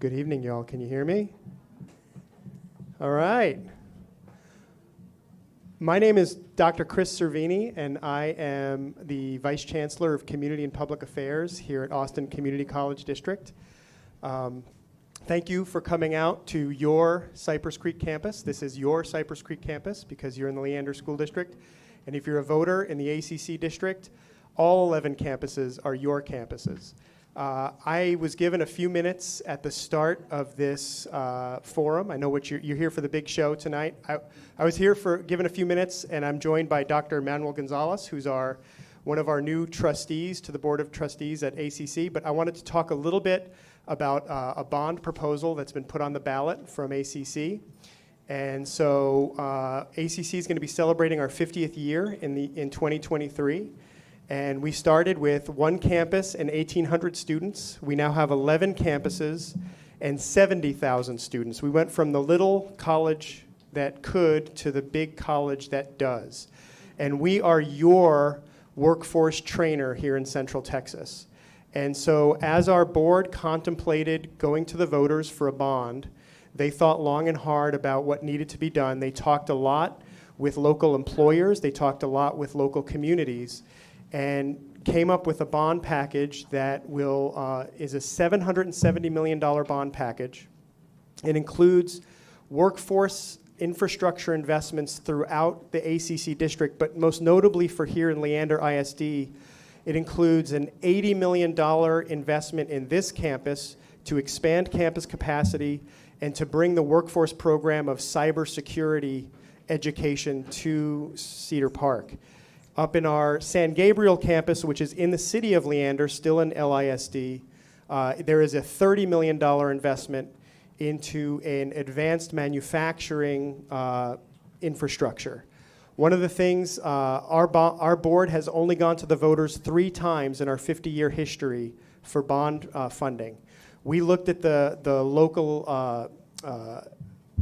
Good evening, y'all. Can you hear me? All right. My name is Dr. Chris Cervini, and I am the Vice Chancellor of Community and Public Affairs here at Austin Community College District. Thank you for coming out to your Cypress Creek campus. This is your Cypress Creek campus because you're in the Leander School District. And if you're a voter in the ACC district, all 11 campuses are your campuses. I was given a few minutes at the start of this forum. I know what you're here for the big show tonight. I was here for given a few minutes, and I'm joined by Dr. Manuel Gonzalez, who's one of our new trustees to the Board of Trustees at ACC. But I wanted to talk a little bit about a bond proposal that's been put on the ballot from ACC. And so ACC is going to be celebrating our 50th year in 2023. And we started with one campus and 1,800 students. We now have 11 campuses and 70,000 students. We went from the little college that could to the big college that does. And we are your workforce trainer here in Central Texas. And so as our board contemplated going to the voters for a bond, they thought long and hard about what needed to be done. They talked a lot with local employers. They talked a lot with local communities, and came up with a bond package that is a $770 million bond package. It includes workforce infrastructure investments throughout the ACC district, but most notably for here in Leander ISD, it includes an $80 million investment in this campus to expand campus capacity and to bring the workforce program of cybersecurity education to Cedar Park. Up in our San Gabriel campus, which is in the city of Leander, still in LISD, there is a $30 million investment into an advanced manufacturing infrastructure. One of the things, our board has only gone to the voters 3 times in our 50-year history for bond funding. We looked at the local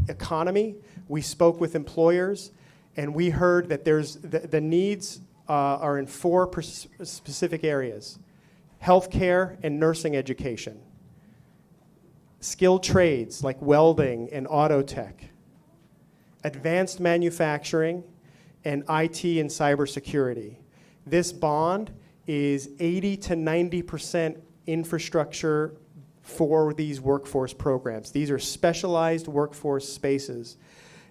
economy, we spoke with employers, and we heard that the needs are in 4 specific areas: healthcare and nursing education, skilled trades like welding and auto tech, advanced manufacturing, and IT and cybersecurity. This bond is 80 to 90% infrastructure for these workforce programs. These are specialized workforce spaces.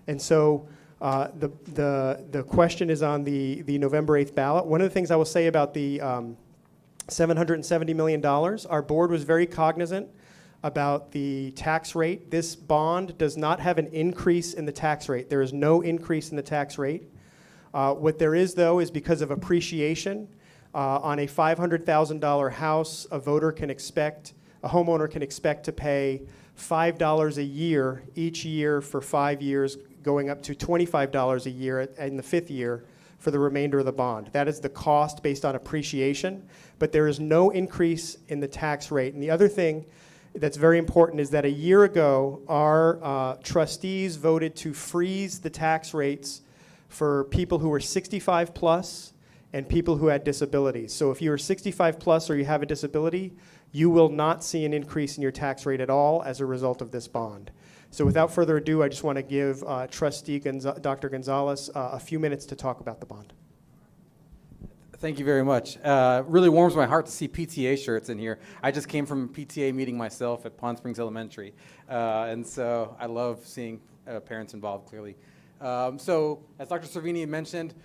And so the question is on the November 8th ballot. One of the things I will say about the $770 million, our board was very cognizant about the tax rate. This bond does not have an increase in the tax rate. There is no increase in the tax rate. What there is, though, is because of appreciation. On a $500,000 house, a homeowner can expect to pay $5 a year each year for 5 years, going up to $25 a year in the 5th year for the remainder of the bond. That is the cost based on appreciation, but there is no increase in the tax rate. And the other thing that's very important is that a year ago, our trustees voted to freeze the tax rates for people who were 65 plus and people who had disabilities. So if you're 65 plus or you have a disability, you will not see an increase in your tax rate at all as a result of this bond. So without further ado, I just want to give Trustee Dr. Gonzalez a few minutes to talk about the bond. Thank you very much. Really warms my heart to see PTA shirts in here. I just came from a PTA meeting myself at Pond Springs Elementary, and so I love seeing parents involved, clearly. So as Dr. Cervini mentioned,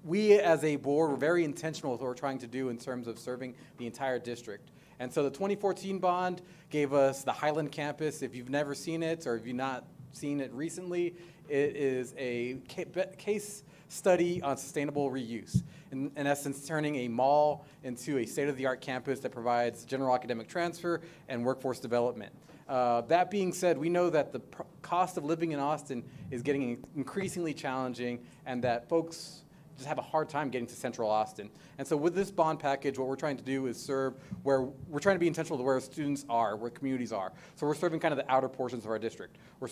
we as a board were very intentional with what we're trying to do in terms of serving the entire district. And so the 2014 bond gave us the Highland campus. If you've never seen it or if you've not seen it recently, it is a case study on sustainable reuse. In essence, turning a mall into a state-of-the-art campus that provides general academic transfer and workforce development. That being said, we know that the cost of living in Austin is getting increasingly challenging and that folks just have a hard time getting to Central Austin. And so with this bond package, what we're trying to do is serve where we're trying to be intentional to where students are, where communities are. So we're serving kind of the outer portions of our district. We're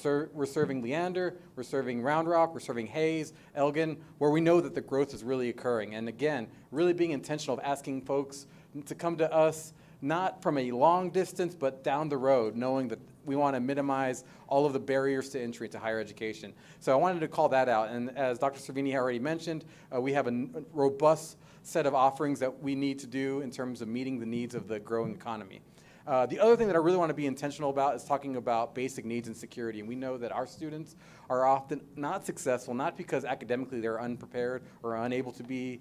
serving Leander, we're serving Round Rock, we're serving Hayes, Elgin, where we know that the growth is really occurring. And again, really being intentional of asking folks to come to us not from a long distance, but down the road, knowing that we want to minimize all of the barriers to entry into higher education. So I wanted to call that out. And as Dr. Servini already mentioned, we have a robust set of offerings that we need to do in terms of meeting the needs of the growing economy. The other thing that I really want to be intentional about is talking about basic needs and security. And we know that our students are often not successful, not because academically they're unprepared or unable to be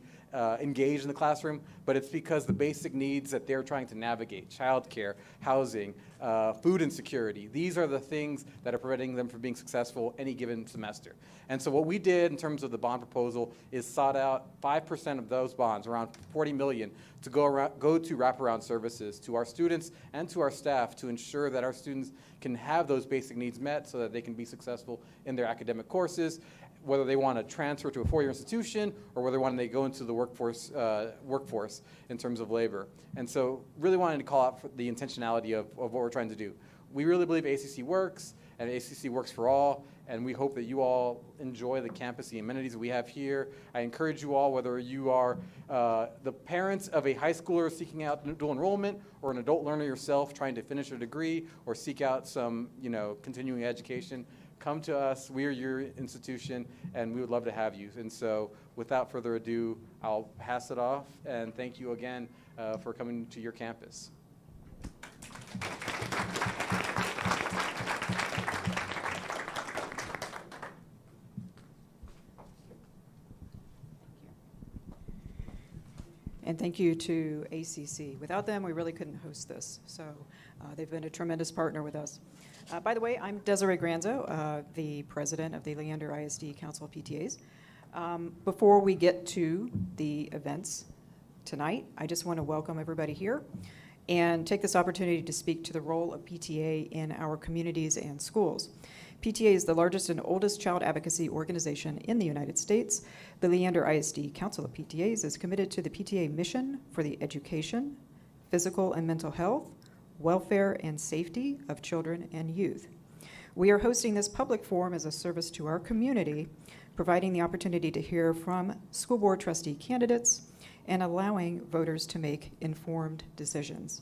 engaged in the classroom, but it's because the basic needs that they're trying to navigate, childcare, housing, food insecurity, these are the things that are preventing them from being successful any given semester. And so what we did in terms of the bond proposal is sought out 5% of those bonds, around $40 million, to go to wraparound services to our students and to our staff to ensure that our students can have those basic needs met so that they can be successful in their academic courses, whether they want to transfer to a four-year institution or whether they go into the workforce in terms of labor. And so really wanted to call out for the intentionality of what we're trying to do. We really believe ACC works, and ACC works for all, and we hope that you all enjoy the campus, the amenities that we have here. I encourage you all, whether you are the parents of a high schooler seeking out dual enrollment or an adult learner yourself trying to finish a degree or seek out some continuing education, come to us. We are your institution, and we would love to have you. And so without further ado, I'll pass it off, and thank you again for coming to your campus. And thank you to ACC. Without them, we really couldn't host this. So they've been a tremendous partner with us. By the way, I'm Desiree Granzo, the president of the Leander ISD Council of PTAs. Before we get to the events tonight, I just want to welcome everybody here and take this opportunity to speak to the role of PTA in our communities and schools. PTA is the largest and oldest child advocacy organization in the United States. The Leander ISD Council of PTAs is committed to the PTA mission for the education, physical and mental health, welfare, and safety of children and youth. We are hosting this public forum as a service to our community, providing the opportunity to hear from school board trustee candidates and allowing voters to make informed decisions.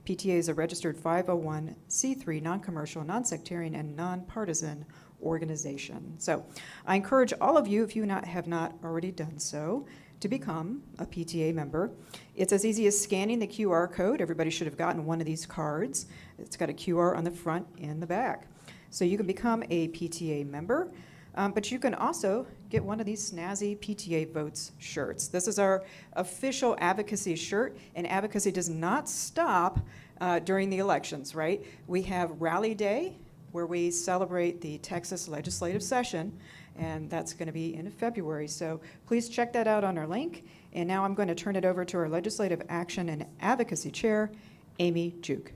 PTA is a registered 501c3 non-commercial, non-sectarian, and nonpartisan organization. So I encourage all of you, if you have not already done so, to become a PTA member. It's as easy as scanning the QR code. Everybody should have gotten one of these cards. It's got a QR on the front and the back. So you can become a PTA member, but you can also get one of these snazzy PTA Votes shirts. This is our official advocacy shirt, and advocacy does not stop during the elections, right? We have Rally Day, where we celebrate the Texas legislative session, and that's going to be in February. So please check that out on our link. And now I'm going to turn it over to our Legislative Action and Advocacy Chair, Amy Juke.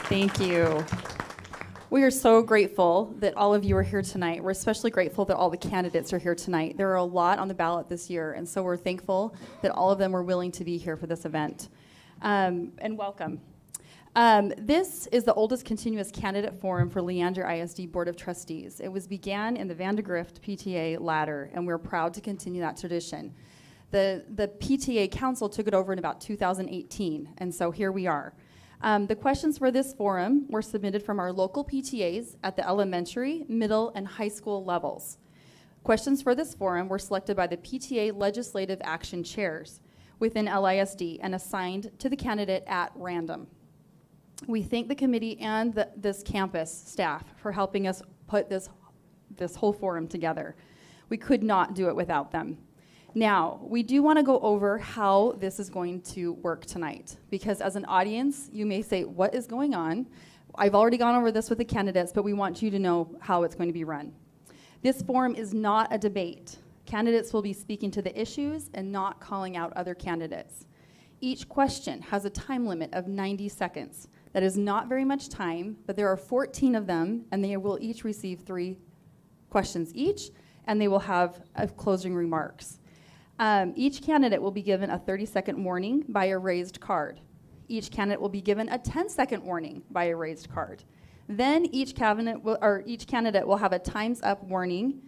Thank you. We are so grateful that all of you are here tonight. We're especially grateful that all the candidates are here tonight. There are a lot on the ballot this year, and so we're thankful that all of them were willing to be here for this event. And welcome. This is the oldest continuous candidate forum for Leander ISD Board of Trustees. It was began in the Vandegrift PTA ladder, and we're proud to continue that tradition. The PTA Council took it over in about 2018, and so here we are. The questions for this forum were submitted from our local PTAs at the elementary, middle, and high school levels. Questions for this forum were selected by the PTA Legislative Action Chairs within LISD and assigned to the candidate at random. We thank the committee and this campus staff for helping us put this whole forum together. We could not do it without them. Now, we do want to go over how this is going to work tonight, because as an audience, you may say, what is going on? I've already gone over this with the candidates, but we want you to know how it's going to be run. This forum is not a debate. Candidates will be speaking to the issues and not calling out other candidates. Each question has a time limit of 90 seconds. That is not very much time, but there are 14 of them, and they will each receive 3 questions each, and they will have closing remarks. Each candidate will be given a 30-second warning by a raised card. Each candidate will be given a 10-second warning by a raised card. Then each candidate will have a time's up warning,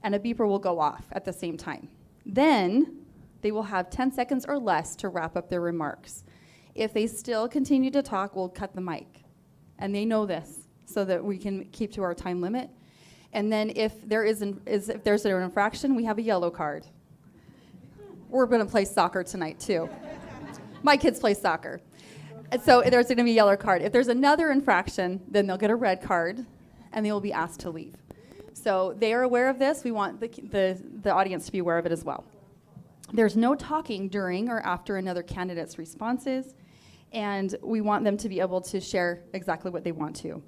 and a beeper will go off at the same time. Then They will have 10 seconds or less to wrap up their remarks. If they still continue to talk, we'll cut the mic. And they know this so that we can keep to our time limit. And then if there's an infraction, we have a yellow card. We're going to play soccer tonight, too. My kids play soccer. And so there's going to be a yellow card. If there's another infraction, then they'll get a red card, and they will be asked to leave. So they are aware of this. We want the audience to be aware of it as well. There's no talking during or after another candidate's responses, and we want them to be able to share exactly what they want to.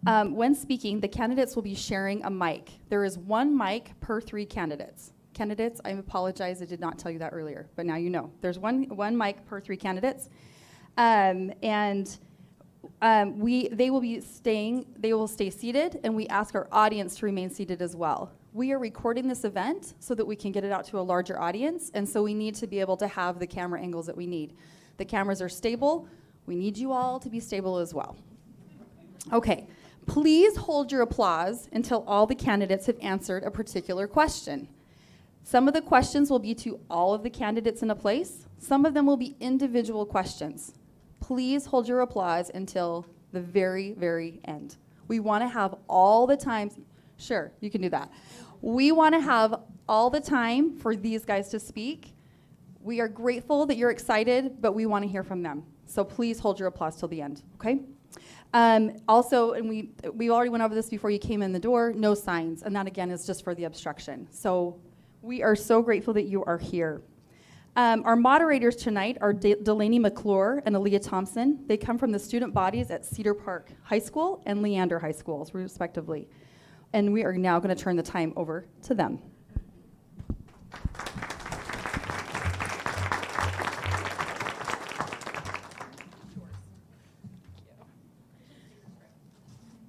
When speaking, the candidates will be sharing a mic. There is one mic per 3 candidates. Candidates, I apologize, I did not tell you that earlier, but now you know. There's one mic per 3 candidates. They will stay seated, and we ask our audience to remain seated as well. We are recording this event so that we can get it out to a larger audience, and so we need to be able to have the camera angles that we need. The cameras are stable. We need you all to be stable as well. Okay, please hold your applause until all the candidates have answered a particular question. Some of the questions will be to all of the candidates in a place. Some of them will be individual questions. Please hold your applause until the very, very end. We want to have all the time. Sure, you can do that. We want to have all the time for these guys to speak. We are grateful that you're excited, but we want to hear from them. So please hold your applause till the end, okay? Also, and we already went over this before you came in the door, no signs, and that again is just for the obstruction. So we are so grateful that you are here. Our moderators tonight are Delaney McClure and Aaliyah Thompson. They come from the student bodies at Cedar Park High School and Leander High School, respectively. And we are now going to turn the time over to them.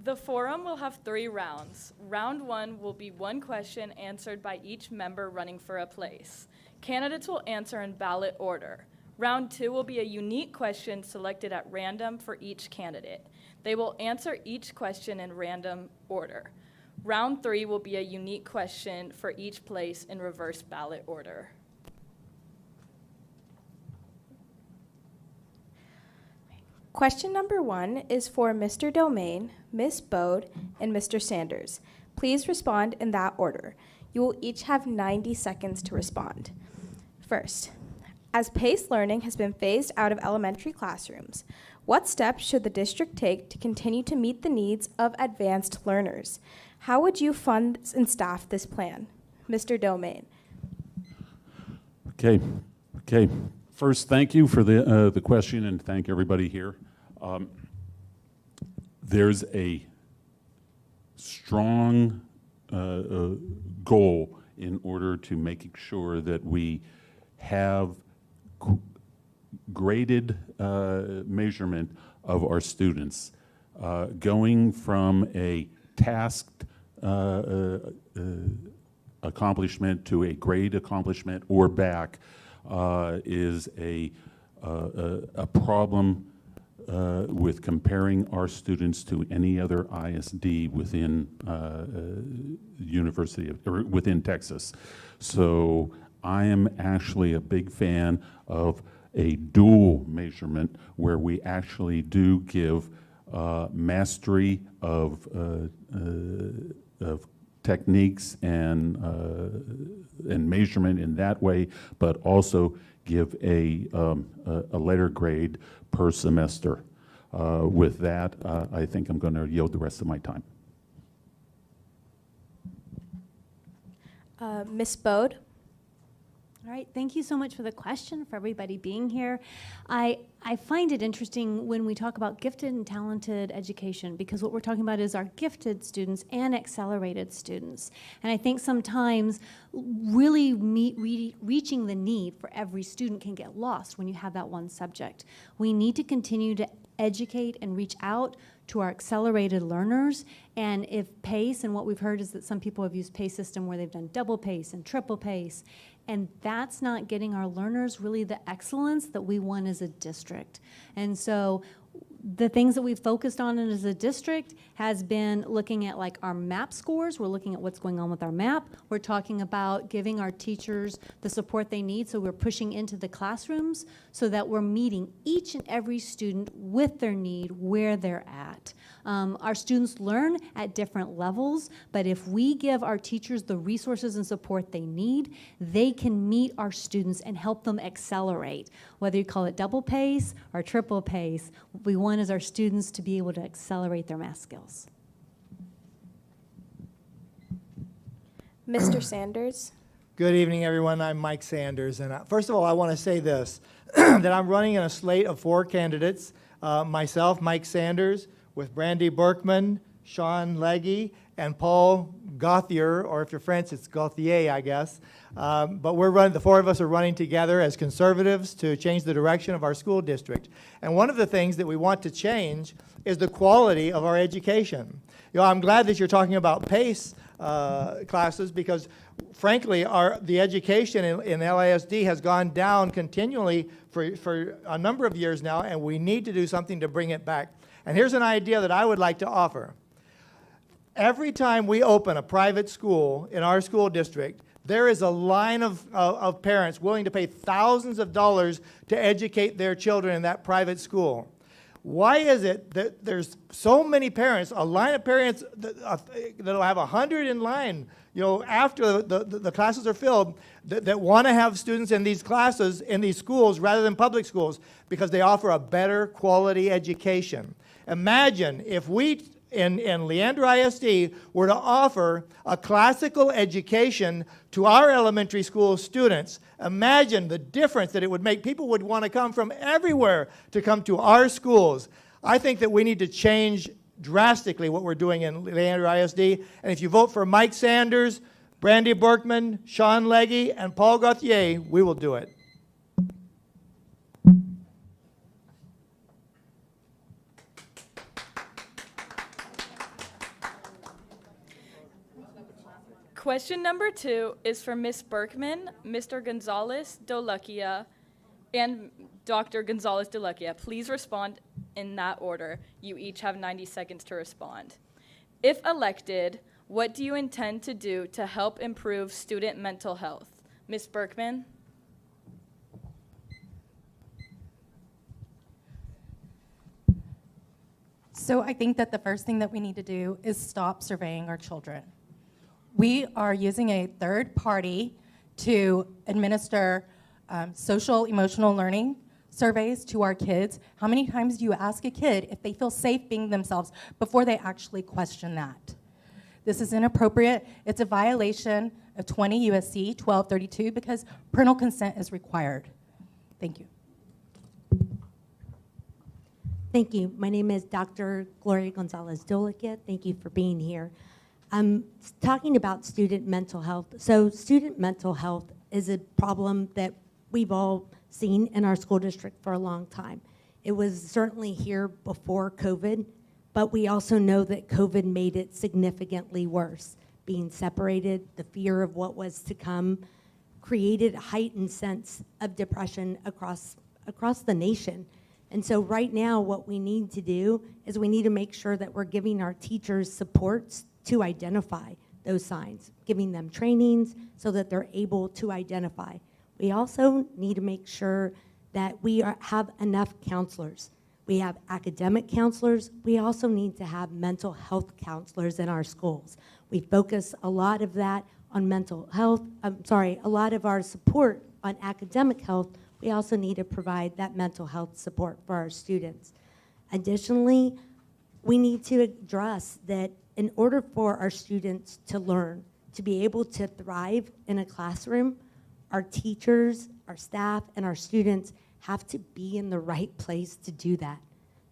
The forum will have 3 rounds. Round 1 will be 1 question answered by each member running for a place. Candidates will answer in ballot order. Round 2 will be a unique question selected at random for each candidate. They will answer each question in random order. Round 3 will be a unique question for each place in reverse ballot order. Question number 1 is for Mr. Domain, Ms. Bode, and Mr. Sanders. Please respond in that order. You will each have 90 seconds to respond. First, as paced learning has been phased out of elementary classrooms, what steps should the district take to continue to meet the needs of advanced learners? How would you fund and staff this plan? Mr. Domain. Okay. First, thank you for the question, and thank everybody here. There's a strong goal in order to making sure that we have graded measurement of our students, going from a tasked accomplishment to a grade accomplishment or back is a problem with comparing our students to any other ISD within within Texas. So I am actually a big fan of a dual measurement where we actually do give mastery of techniques and measurement in that way, but also give a letter grade per semester. With that, I think I'm going to yield the rest of my time. Ms. Bode. All right, thank you so much for the question, for everybody being here. I find it interesting when we talk about gifted and talented education, because what we're talking about is our gifted students and accelerated students. And I think sometimes really reaching the need for every student can get lost when you have that one subject. We need to continue to educate and reach out to our accelerated learners. And if PACE, and what we've heard is that some people have used PACE system where they've done double PACE and triple PACE, and that's not getting our learners really the excellence that we want as a district. And so The things that we've focused on as a district has been looking at like our MAP scores. We're looking at what's going on with our MAP. We're talking about giving our teachers the support they need. So we're pushing into the classrooms so that we're meeting each and every student with their need where they're at. Our students learn at different levels, but if we give our teachers the resources and support they need, they can meet our students and help them accelerate. Whether you call it double pace or triple pace, what we want is our students to be able to accelerate their math skills. Mr. Sanders. Good evening, everyone. I'm Mike Sanders. And first of all, I want to say this, that I'm running in a slate of 4 candidates. Myself, Mike Sanders, with Brandy Berkman, Sean Legge, and Paul Gauthier, or if you're French, it's Gauthier, I guess. But the 4 of us are running together as conservatives to change the direction of our school district. And one of the things that we want to change is the quality of our education. You know, I'm glad that you're talking about PACE classes because, frankly, the education in LISD has gone down continually for a number of years now, and we need to do something to bring it back. And here's an idea that I would like to offer. Every time we open a private school in our school district, there is a line of parents willing to pay thousands of dollars to educate their children in that private school. Why is it that there's so many parents, a line of parents that'll have 100 in line, you know, after the classes are filled, that want to have students in these classes in these schools rather than public schools because they offer a better quality education. Imagine if we in Leander ISD were to offer a classical education to our elementary school students. Imagine the difference that it would make. People would want to come from everywhere to come to our schools. I think that we need to change drastically what we're doing in Leander ISD. And if you vote for Mike Sanders, Brandy Berkman, Sean Legge, and Paul Gauthier, we will do it. Question number 2 is for Ms. Berkman, Mr. Gonzalez Dolica, and Dr. Gonzalez Dolica. Please respond in that order. You each have 90 seconds to respond. If elected, what do you intend to do to help improve student mental health? Ms. Berkman? So I think that the first thing that we need to do is stop surveying our children. We are using a third party to administer social emotional learning surveys to our kids. How many times do you ask a kid if they feel safe being themselves before they actually question that? This is inappropriate. It's a violation of 20 USC 1232 because parental consent is required. Thank you. Thank you. My name is Dr. Gloria Gonzalez Dolica. Thank you for being here. I'm talking about student mental health. So student mental health is a problem that we've all seen in our school district for a long time. It was certainly here before COVID, but we also know that COVID made it significantly worse. Being separated, the fear of what was to come, created a heightened sense of depression across the nation. And so right now, what we need to do is we need to make sure that we're giving our teachers supports to identify those signs, giving them trainings so that they're able to identify. We also need to make sure that we have enough counselors. We have academic counselors. We also need to have mental health counselors in our schools. We focus a lot of that on mental health, a lot of our support on academic health. We also need to provide that mental health support for our students. Additionally, we need to address that in order for our students to learn, to be able to thrive in a classroom, our teachers, our staff, and our students have to be in the right place to do that.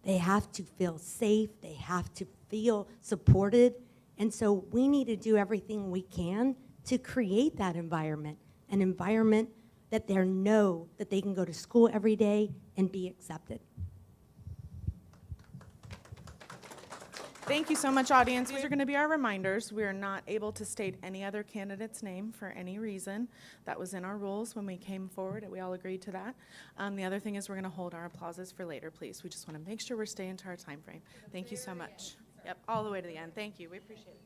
They have to feel safe, they have to feel supported, and so we need to do everything we can to create that environment, an environment that they know that they can go to school every day and be accepted. Thank you so much, audience. These are going to be our reminders. We are not able to state any other candidate's name for any reason. That was in our rules when we came forward, and we all agreed to that. The other thing is we're going to hold our applauses for later, please. We just want to make sure we're staying to our time frame. Thank you so much. Yep, all the way to the end. Thank you. We appreciate it.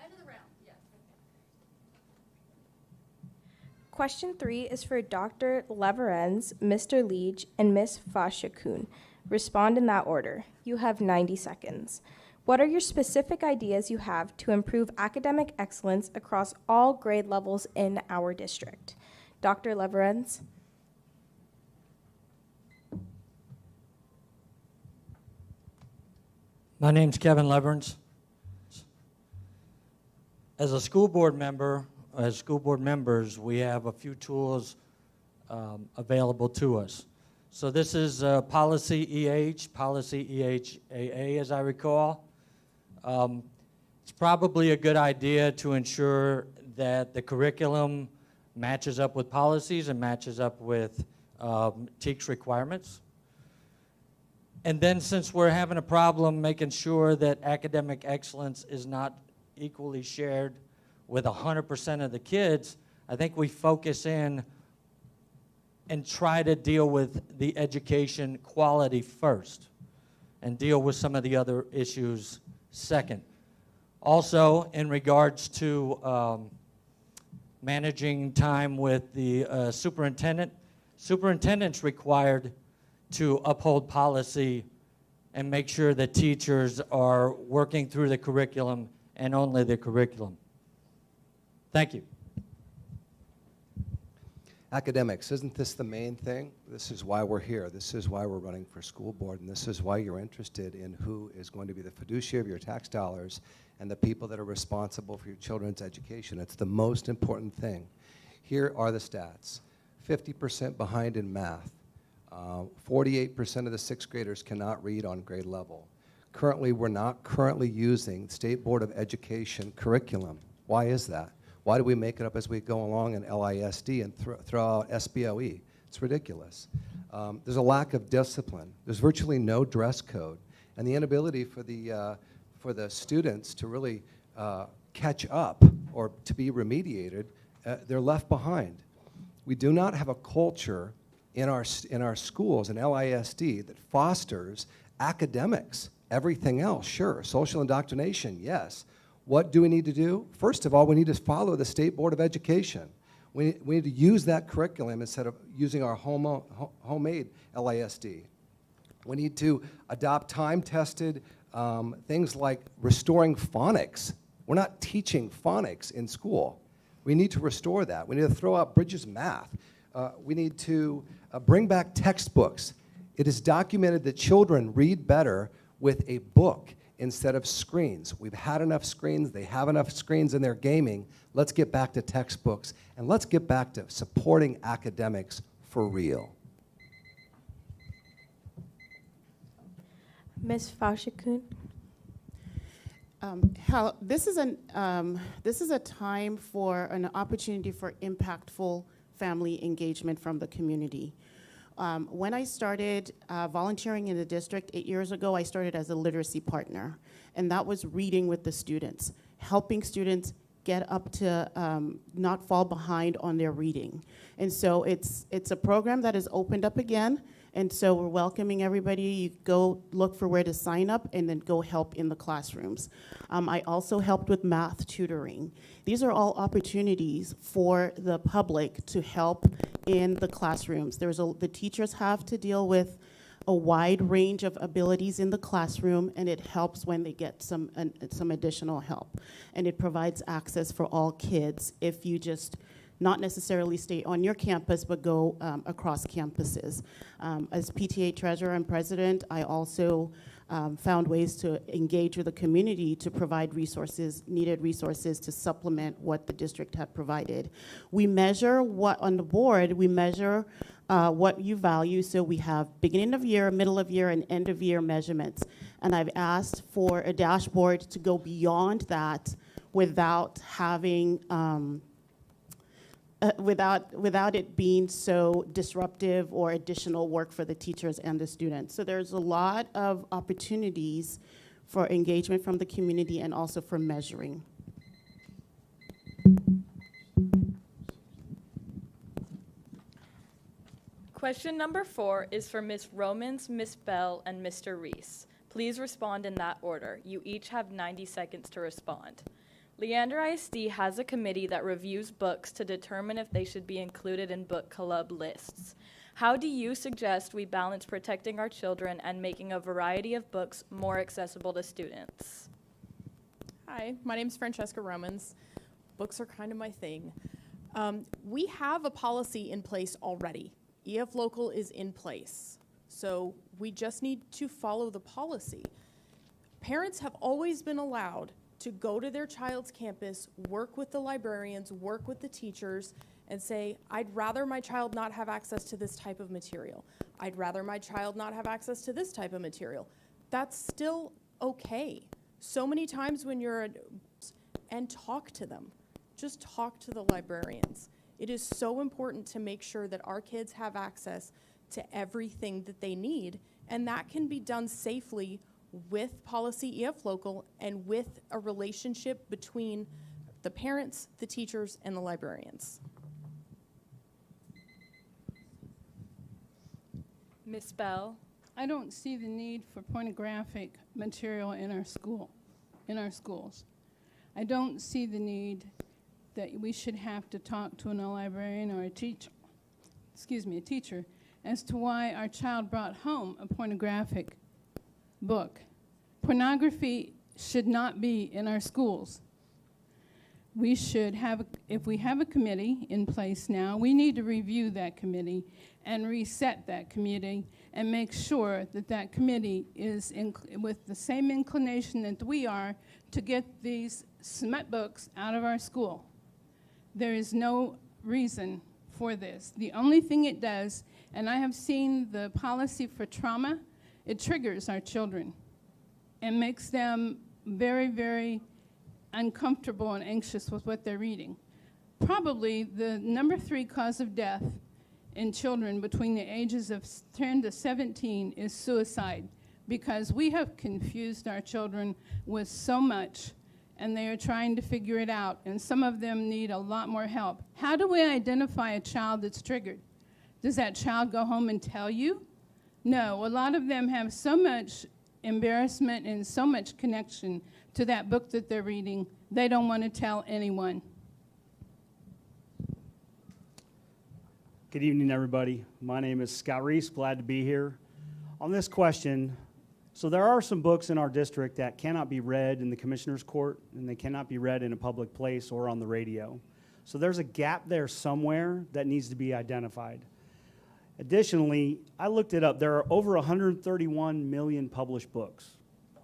End of the round, yes. Question 3 is for Dr. Leverenz, Mr. Leach, and Ms. Fashokun. Respond in that order. You have 90 seconds. What are your specific ideas you have to improve academic excellence across all grade levels in our district? Dr. Leverenz. My name's Kevin Leverenz. As a school board member, as school board members, we have a few tools available to us. So this is Policy Policy EHAA, as I recall. It's probably a good idea to ensure that the curriculum matches up with policies and matches up with TEKS requirements. And then since we're having a problem making sure that academic excellence is not equally shared with 100% of the kids, I think we focus in and try to deal with the education quality first and deal with some of the other issues second. Also, in regards to managing time with the superintendent's required to uphold policy and make sure that teachers are working through the curriculum and only the curriculum. Thank you. Academics, isn't this the main thing? This is why we're here. This is why we're running for school board, and this is why you're interested in who is going to be the fiduciary of your tax dollars and the people that are responsible for your children's education. It's the most important thing. Here are the stats. 50% behind in math. 48% of the sixth graders cannot read on grade level. Currently, we're not currently using State Board of Education curriculum. Why is that? Why do we make it up as we go along in LISD and throw out SBOE? It's ridiculous. There's a lack of discipline. There's virtually no dress code. And the inability for the students to really catch up or to be remediated, they're left behind. We do not have a culture in our schools in LISD that fosters academics. Everything else, sure. Social indoctrination, yes. What do we need to do? First of all, we need to follow the State Board of Education. We need to use that curriculum instead of using our homemade LISD. We need to adopt time-tested things like restoring phonics. We're not teaching phonics in school. We need to restore that. We need to throw out Bridges math. We need to bring back textbooks. It is documented that children read better with a book instead of screens. We've had enough screens. They have enough screens in their gaming. Let's get back to textbooks, and let's get back to supporting academics for real. Ms. Fashokun. This is a time for an opportunity for impactful family engagement from the community. When I started volunteering in the district 8 years ago, I started as a literacy partner, and that was reading with the students, helping students get up to not fall behind on their reading. And so it's a program that is opened up again, and so we're welcoming everybody. You go look for where to sign up and then go help in the classrooms. I also helped with math tutoring. These are all opportunities for the public to help in the classrooms. The teachers have to deal with a wide range of abilities in the classroom, and it helps when they get some additional help. And it provides access for all kids if you just not necessarily stay on your campus, but go across campuses. As PTA treasurer and president, I also found ways to engage with the community to provide resources, needed resources to supplement what the district had provided. We measure what, on the board, we measure what you value, so we have beginning of year, middle of year, and end of year measurements. And I've asked for a dashboard to go beyond that without having without it being so disruptive or additional work for the teachers and the students. So there's a lot of opportunities for engagement from the community and also for measuring. Question number 4 is for Ms. Romans, Ms. Bell, and Mr. Reese. Please respond in that order. You each have 90 seconds to respond. Leander ISD has a committee that reviews books to determine if they should be included in book club lists. How do you suggest we balance protecting our children and making a variety of books more accessible to students? Hi, my name is Francesca Romans. Books are kind of my thing. We have a policy in place already. EF Local is in place. So we just need to follow the policy. Parents have always been allowed to go to their child's campus, work with the librarians, work with the teachers, and say, I'd rather my child not have access to this type of material. I'd rather my child not have access to this type of material. That's still okay. So many times when you're and talk to them. Just talk to the librarians. It is so important to make sure that our kids have access to everything that they need, and that can be done safely with Policy EF Local and with a relationship between the parents, the teachers, and the librarians. Ms. Bell? I don't see the need for pornographic material in our schools. I don't see the need that we should have to talk to a librarian or a teacher as to why our child brought home a pornographic book. Pornography should not be in our schools. We should have, if we have a committee in place now, we need to review that committee and reset that committee and make sure that that committee is with the same inclination that we are to get these smut books out of our school. There is no reason for this. The only thing it does, and I have seen the policy for trauma, it triggers our children and makes them very, very uncomfortable and anxious with what they're reading. Probably the number 3 cause of death in children between the ages of 10 to 17 is suicide, because we have confused our children with so much and they are trying to figure it out, and some of them need a lot more help. How do we identify a child that's triggered? Does that child go home and tell you? No, a lot of them have so much embarrassment and so much connection to that book that they're reading, they don't want to tell anyone. Good evening, everybody. My name is Scott Reese, glad to be here. On this question, so there are some books in our district that cannot be read in the Commissioner's Court, and they cannot be read in a public place or on the radio. So there's a gap there somewhere that needs to be identified. Additionally, I looked it up. There are over 131 million published books.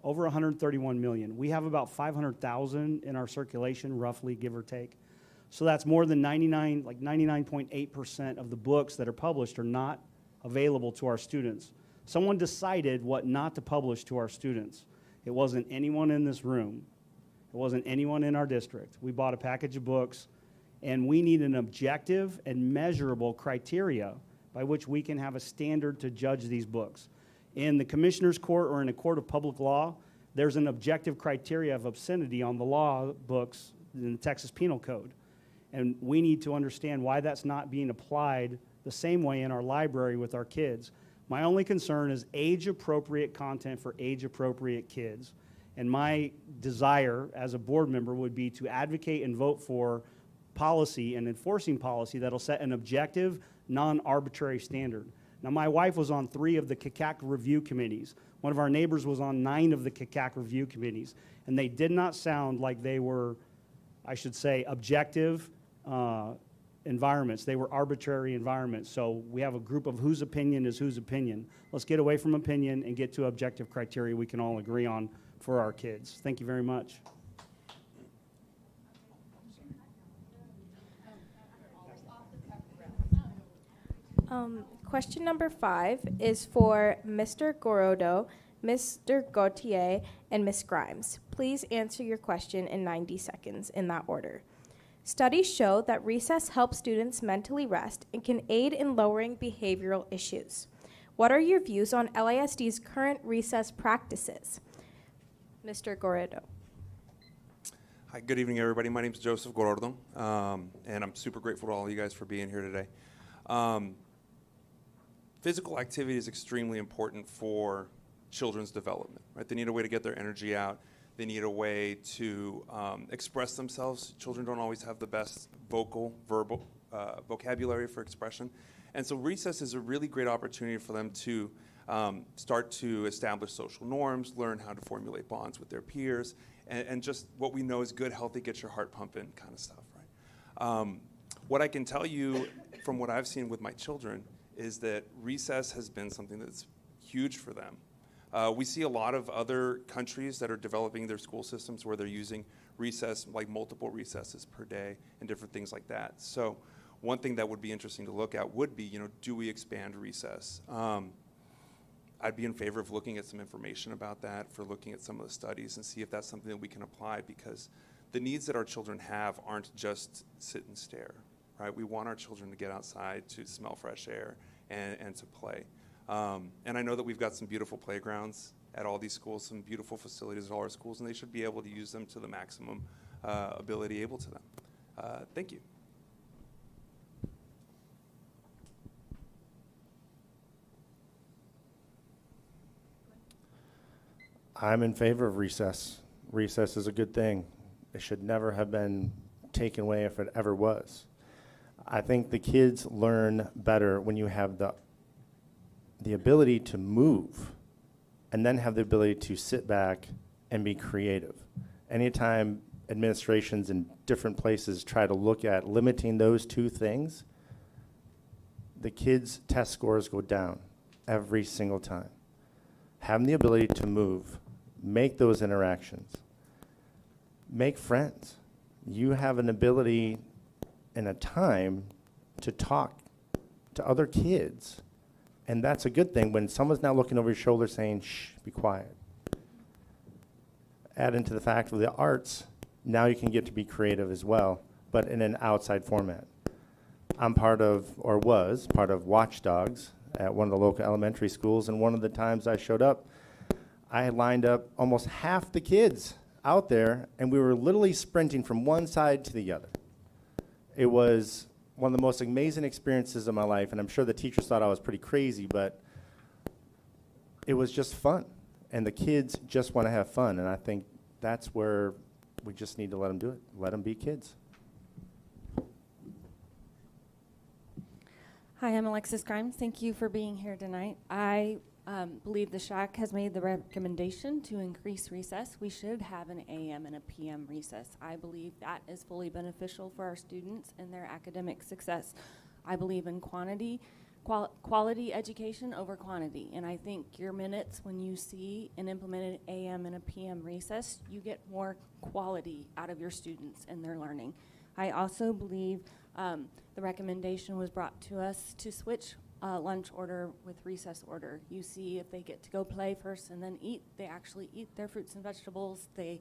Over 131 million. We have about 500,000 in our circulation, roughly, give or take. So that's more than 99.8% of the books that are published are not available to our students. Someone decided what not to publish to our students. It wasn't anyone in this room. It wasn't anyone in our district. We bought a package of books, and we need an objective and measurable criteria by which we can have a standard to judge these books. In the Commissioner's Court or in a court of public law, there's an objective criteria of obscenity on the law books in the Texas Penal Code. And we need to understand why that's not being applied the same way in our library with our kids. My only concern is age-appropriate content for age-appropriate kids. And my desire as a board member would be to advocate and vote for policy and enforcing policy that'll set an objective, non-arbitrary standard. Now, my wife was on 3 of the CACAC review committees. One of our neighbors was on 9 of the CACAC review committees. And they did not sound like they were, I should say, objective environments. They were arbitrary environments. So we have a group of whose opinion is whose opinion. Let's get away from opinion and get to objective criteria we can all agree on for our kids. Thank you very much. Question number 5 is for Mr. Gorodo, Mr. Gautier, and Ms. Grimes. Please answer your question in 90 seconds in that order. Studies show that recess helps students mentally rest and can aid in lowering behavioral issues. What are your views on LISD's current recess practices? Mr. Gordo. Hi, good evening, everybody. My name is Joseph Gordo, and I'm super grateful to all of you guys for being here today. Physical activity is extremely important for children's development, right? They need a way to get their energy out. They need a way to express themselves. Children don't always have the best verbal vocabulary for expression. And so recess is a really great opportunity for them to start to establish social norms, learn how to formulate bonds with their peers, and just what we know is good, healthy, get your heart pumping kind of stuff, right? What I can tell you from what I've seen with my children is that recess has been something that's huge for them. We see a lot of other countries that are developing their school systems where they're using recess, like multiple recesses per day and different things like that. So one thing that would be interesting to look at would be, do we expand recess? I'd be in favor of looking at some information about that, for looking at some of the studies and see if that's something that we can apply, because the needs that our children have aren't just sit and stare, right? We want our children to get outside, to smell fresh air, and to play. And I know that we've got some beautiful playgrounds at all these schools, some beautiful facilities at all our schools, and they should be able to use them to the maximum ability able to them. Thank you. I'm in favor of recess. Recess is a good thing. It should never have been taken away if it ever was. I think the kids learn better when you have the ability to move and then have the ability to sit back and be creative. Anytime administrations in different places try to look at limiting those two things, the kids' test scores go down every single time. Having the ability to move, make those interactions, make friends. You have an ability and a time to talk to other kids. And that's a good thing when someone's now looking over your shoulder saying, shh, be quiet. Add into the fact of the arts, now you can get to be creative as well, but in an outside format. I'm part of, or was part of, Watchdogs at one of the local elementary schools, and one of the times I showed up, I had lined up almost half the kids out there, and we were literally sprinting from one side to the other. It was one of the most amazing experiences of my life, and I'm sure the teachers thought I was pretty crazy, but it was just fun. And the kids just want to have fun, and I think that's where we just need to let them do it. Let them be kids. Hi, I'm Alexis Grimes. Thank you for being here tonight. I believe the SHAC has made the recommendation to increase recess. We should have an AM and a PM recess. I believe that is fully beneficial for our students and their academic success. I believe in quality education over quantity, and I think your minutes, when you see an implemented AM and a PM recess, you get more quality out of your students and their learning. I also believe the recommendation was brought to us to switch lunch order with recess order. You see, if they get to go play first and then eat, they actually eat their fruits and vegetables. They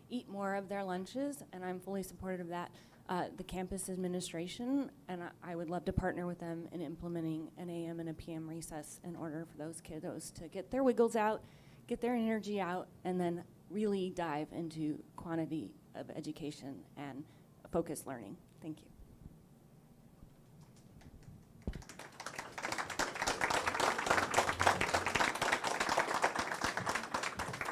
eat more of their lunches, and I'm fully supportive of that. The campus administration, and I would love to partner with them in implementing an AM and a PM recess in order for those kiddos to get their wiggles out, get their energy out, and then really dive into quantity of education and focused learning. Thank you.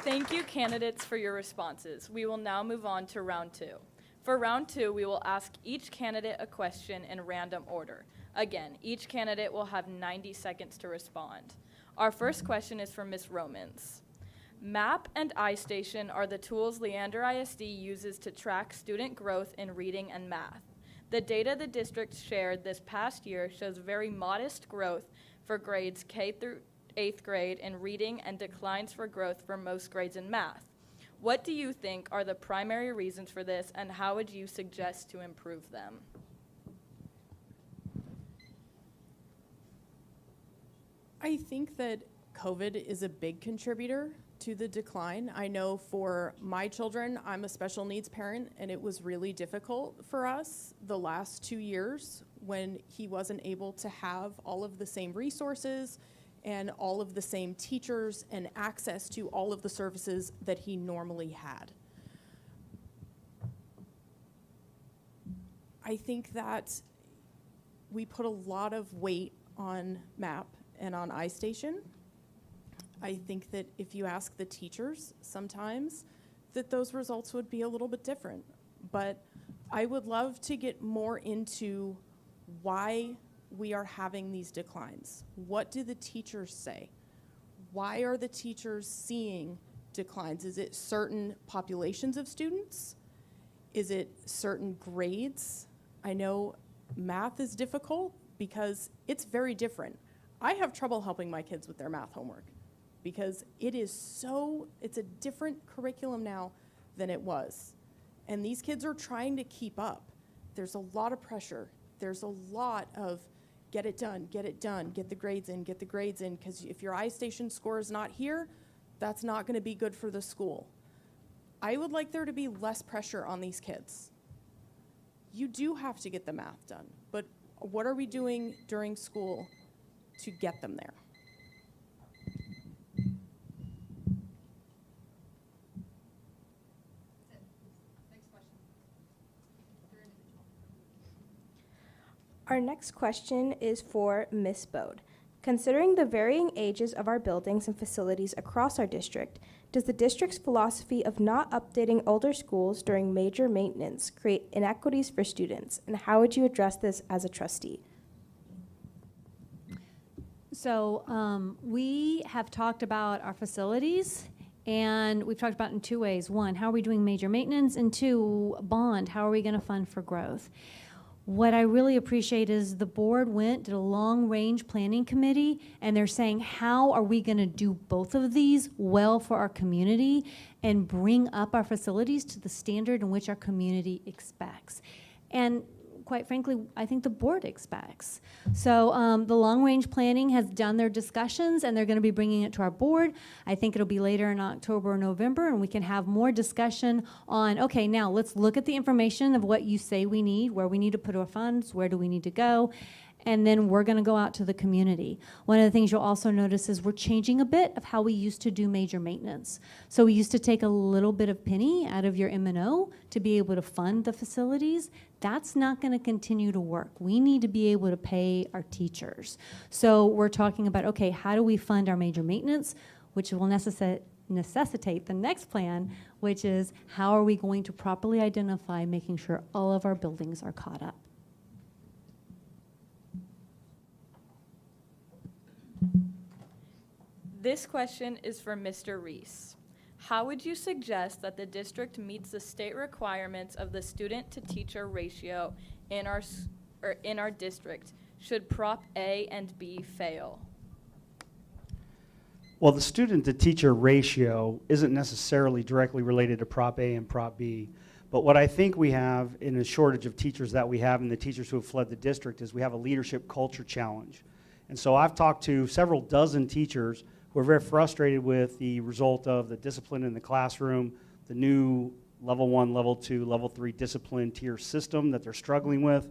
Thank you, candidates, for your responses. We will now move on to round two. For round two, we will ask each candidate a question in random order. Again, each candidate will have 90 seconds to respond. Our first question is for Ms. Romans. MAP and iStation are the tools Leander ISD uses to track student growth in reading and math. The data the district shared this past year shows very modest growth for grades K through 8th grade in reading and declines for growth for most grades in math. What do you think are the primary reasons for this, and how would you suggest to improve them? I think that COVID is a big contributor to the decline. I know for my children, I'm a special needs parent, and it was really difficult for us the last 2 years when he wasn't able to have all of the same resources and all of the same teachers and access to all of the services that he normally had. I think that we put a lot of weight on MAP and on iStation. I think that if you ask the teachers sometimes, that those results would be a little bit different. But I would love to get more into why we are having these declines. What do the teachers say? Why are the teachers seeing declines? Is it certain populations of students? Is it certain grades? I know math is difficult because it's very different. I have trouble helping my kids with their math homework because it's a different curriculum now than it was. And these kids are trying to keep up. There's a lot of pressure. There's a lot of get it done, get the grades in, because if your iStation score is not here, that's not going to be good for the school. I would like there to be less pressure on these kids. You do have to get the math done, but what are we doing during school to get them there? Our next question is for Ms. Bode. Considering the varying ages of our buildings and facilities across our district, does the district's philosophy of not updating older schools during major maintenance create inequities for students? And how would you address this as a trustee? So we have talked about our facilities, and we've talked about it in two ways. One, how are we doing major maintenance? And two, bond, how are we going to fund for growth? What I really appreciate is the board did a long-range planning committee, and they're saying, how are we going to do both of these well for our community and bring up our facilities to the standard in which our community expects? And quite frankly, I think the board expects. So the long-range planning has done their discussions, and they're going to be bringing it to our board. I think it'll be later in October or November, and we can have more discussion on, okay, now let's look at the information of what you say we need, where we need to put our funds, where do we need to go, and then we're going to go out to the community. One of the things you'll also notice is we're changing a bit of how we used to do major maintenance. So we used to take a little bit of penny out of your M&O to be able to fund the facilities. That's not going to continue to work. We need to be able to pay our teachers. So we're talking about, okay, how do we fund our major maintenance, which will necessitate the next plan, which is how are we going to properly identify making sure all of our buildings are caught up. This question is for Mr. Reese. How would you suggest that the district meets the state requirements of the student-to-teacher ratio in our district? Should Prop A and B fail? Well, the student-to-teacher ratio isn't necessarily directly related to Prop A and Prop B, but what I think we have in the shortage of teachers that we have and the teachers who have fled the district is we have a leadership culture challenge. And so I've talked to several dozen teachers who are very frustrated with the result of the discipline in the classroom, the new level 1, level 2, level 3 discipline tier system that they're struggling with,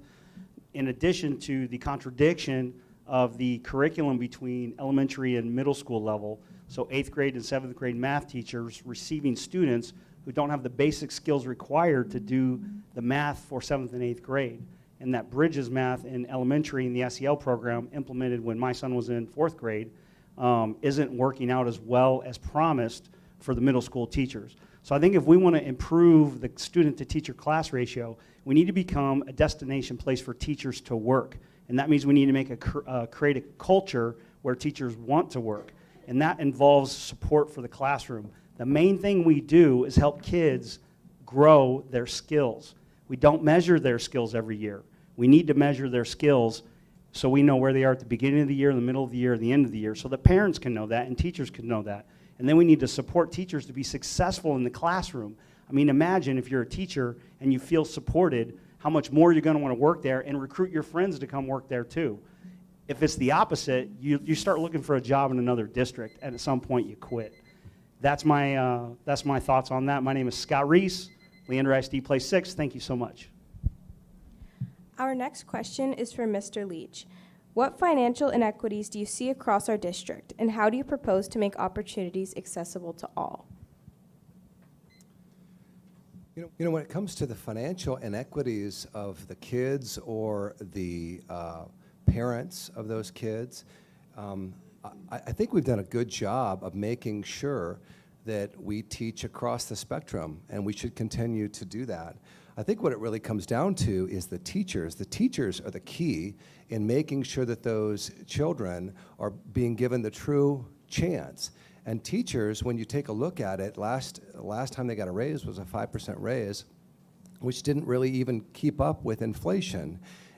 in addition to the contradiction of the curriculum between elementary and middle school level. So 8th grade and 7th grade math teachers receiving students who don't have the basic skills required to do the math for 7th and 8th grade. And that bridges math in elementary in the SEL program implemented when my son was in 4th grade isn't working out as well as promised for the middle school teachers. So I think if we want to improve the student-to-teacher class ratio, we need to become a destination place for teachers to work. And that means we need to make create a culture where teachers want to work. And that involves support for the classroom. The main thing we do is help kids grow their skills. We don't measure their skills every year. We need to measure their skills so we know where they are at the beginning of the year, in the middle of the year, and the end of the year, so that parents can know that and teachers can know that. And then we need to support teachers to be successful in the classroom. I mean, imagine if you're a teacher and you feel supported, how much more you're going to want to work there and recruit your friends to come work there too. If it's the opposite, you start looking for a job in another district, and at some point you quit. that's my thoughts on that. My name is Scott Reese, Leander ISD Place 6. Thank you so much. Our next question is for Mr. Leach. What financial inequities do you see across our district, and how do you propose to make opportunities accessible to all? You know, when it comes to the financial inequities of the kids or the parents of those kids, I think we've done a good job of making sure that we teach across the spectrum, and we should continue to do that. I think what it really comes down to is the teachers. The teachers are the key in making sure that those children are being given the true chance. And teachers, when you take a look at it, last time they got a raise was a 5% raise, which didn't really even keep up with inflation.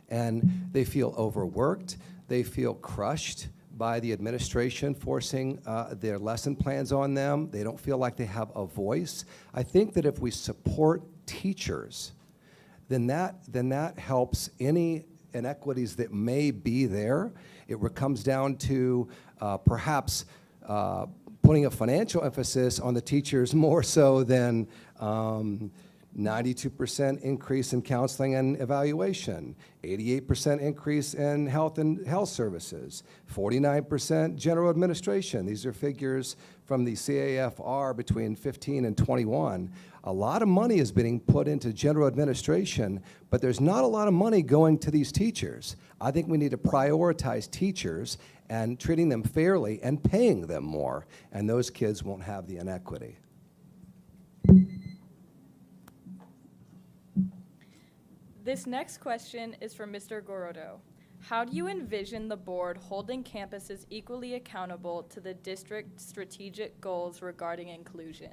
And they feel overworked, they feel crushed by the administration forcing their lesson plans on them. They don't feel like they have a voice. I think that if we support teachers, then that helps any inequities that may be there. It comes down to perhaps putting a financial emphasis on the teachers more so than 92% increase in counseling and evaluation, 88% increase in health and health services, 49% general administration. These are figures from the CAFR between 15 and 21. A lot of money is being put into general administration, but there's not a lot of money going to these teachers. I think we need to prioritize teachers and treating them fairly and paying them more, and those kids won't have the inequity. This next question is for Mr. Gorodo. How do you envision the board holding campuses equally accountable to the district's strategic goals regarding inclusion?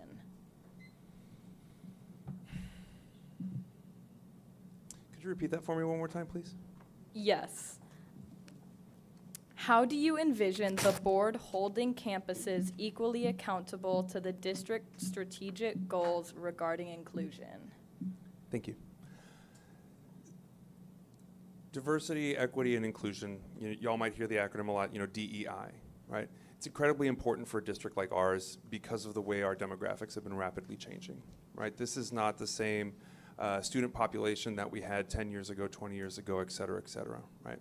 Could you repeat that for me one more time, please? Yes. How do you envision the board holding campuses equally accountable to the district's strategic goals regarding inclusion? Thank you. Diversity, equity, and inclusion, y'all might hear the acronym a lot, DEI, right? It's incredibly important for a district like ours because of the way our demographics have been rapidly changing, right? This is not the same student population that we had 10 years ago, 20 years ago, et cetera, right?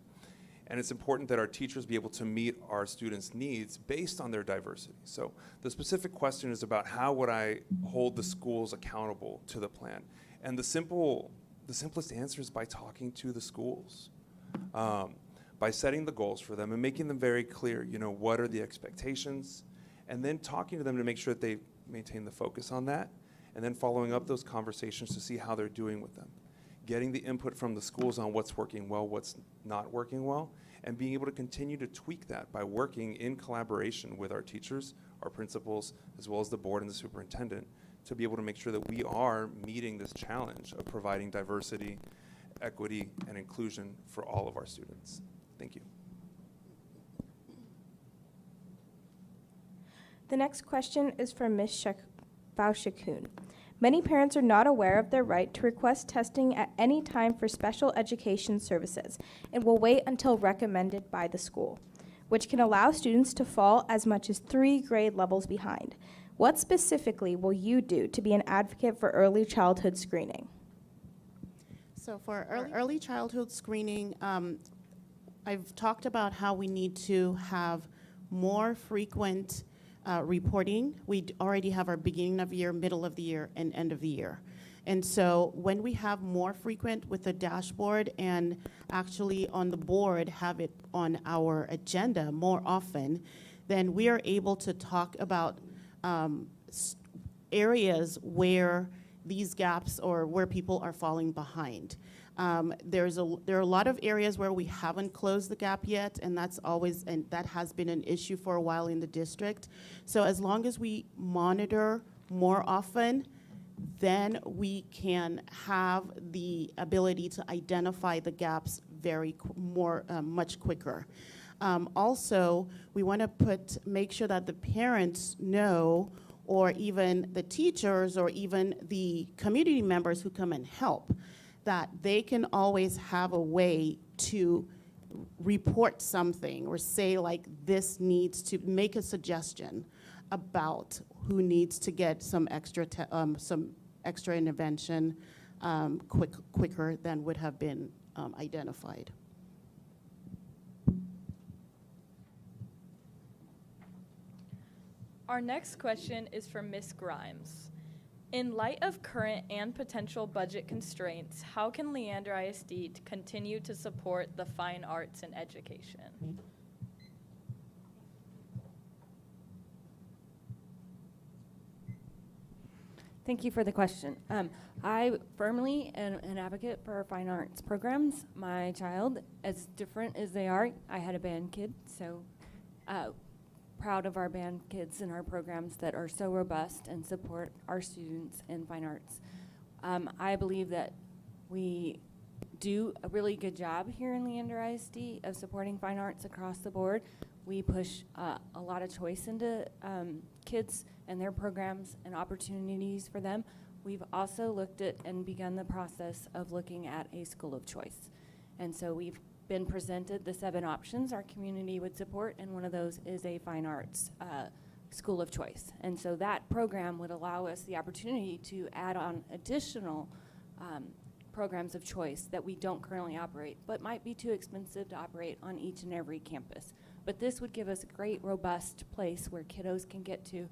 And it's important that our teachers be able to meet our students' needs based on their diversity. So the specific question is about how would I hold the schools accountable to the plan? And the simplest answer is by talking to the schools, by setting the goals for them and making them very clear, what are the expectations, and then talking to them to make sure that they maintain the focus on that, and then following up those conversations to see how they're doing with them. Getting the input from the schools on what's working well, what's not working well, and being able to continue to tweak that by working in collaboration with our teachers, our principals, as well as the board and the superintendent, to be able to make sure that we are meeting this challenge of providing diversity, equity, and inclusion for all of our students. Thank you. The next question is from Ms. Fashokun. Many parents are not aware of their right to request testing at any time for special education services and will wait until recommended by the school, which can allow students to fall as much as 3 grade levels behind. What specifically will you do to be an advocate for early childhood screening? So for early childhood screening, I've talked about how we need to have more frequent reporting. We already have our beginning of year, middle of the year, and end of the year. And so when we have more frequent with the dashboard and actually on the board have it on our agenda more often, then we are able to talk about areas where these gaps or where people are falling behind. There are a lot of areas where we haven't closed the gap yet, and that has been an issue for a while in the district. So as long as we monitor more often, then we can have the ability to identify the gaps much quicker. Also, we want to make sure that the parents know, or even the teachers, or even the community members who come and help, that they can always have a way to report something or say, like, this needs to make a suggestion about who needs to get some extra intervention quicker than would have been identified. Our next question is for Ms. Grimes. In light of current and potential budget constraints, how can Leander ISD continue to support the fine arts in education? Thank you for the question. I firmly am an advocate for our fine arts programs. My child, as different as they are, I had a band kid, so proud of our band kids and our programs that are so robust and support our students in fine arts. I believe that we do a really good job here in Leander ISD of supporting fine arts across the board. We push a lot of choice into kids and their programs and opportunities for them. We've also looked at and begun the process of looking at a school of choice. And so we've been presented the 7 options our community would support, and one of those is a fine arts school of choice. And so that program would allow us the opportunity to add on additional programs of choice that we don't currently operate, but might be too expensive to operate on each and every campus. But this would give us a great, robust place where kiddos can get to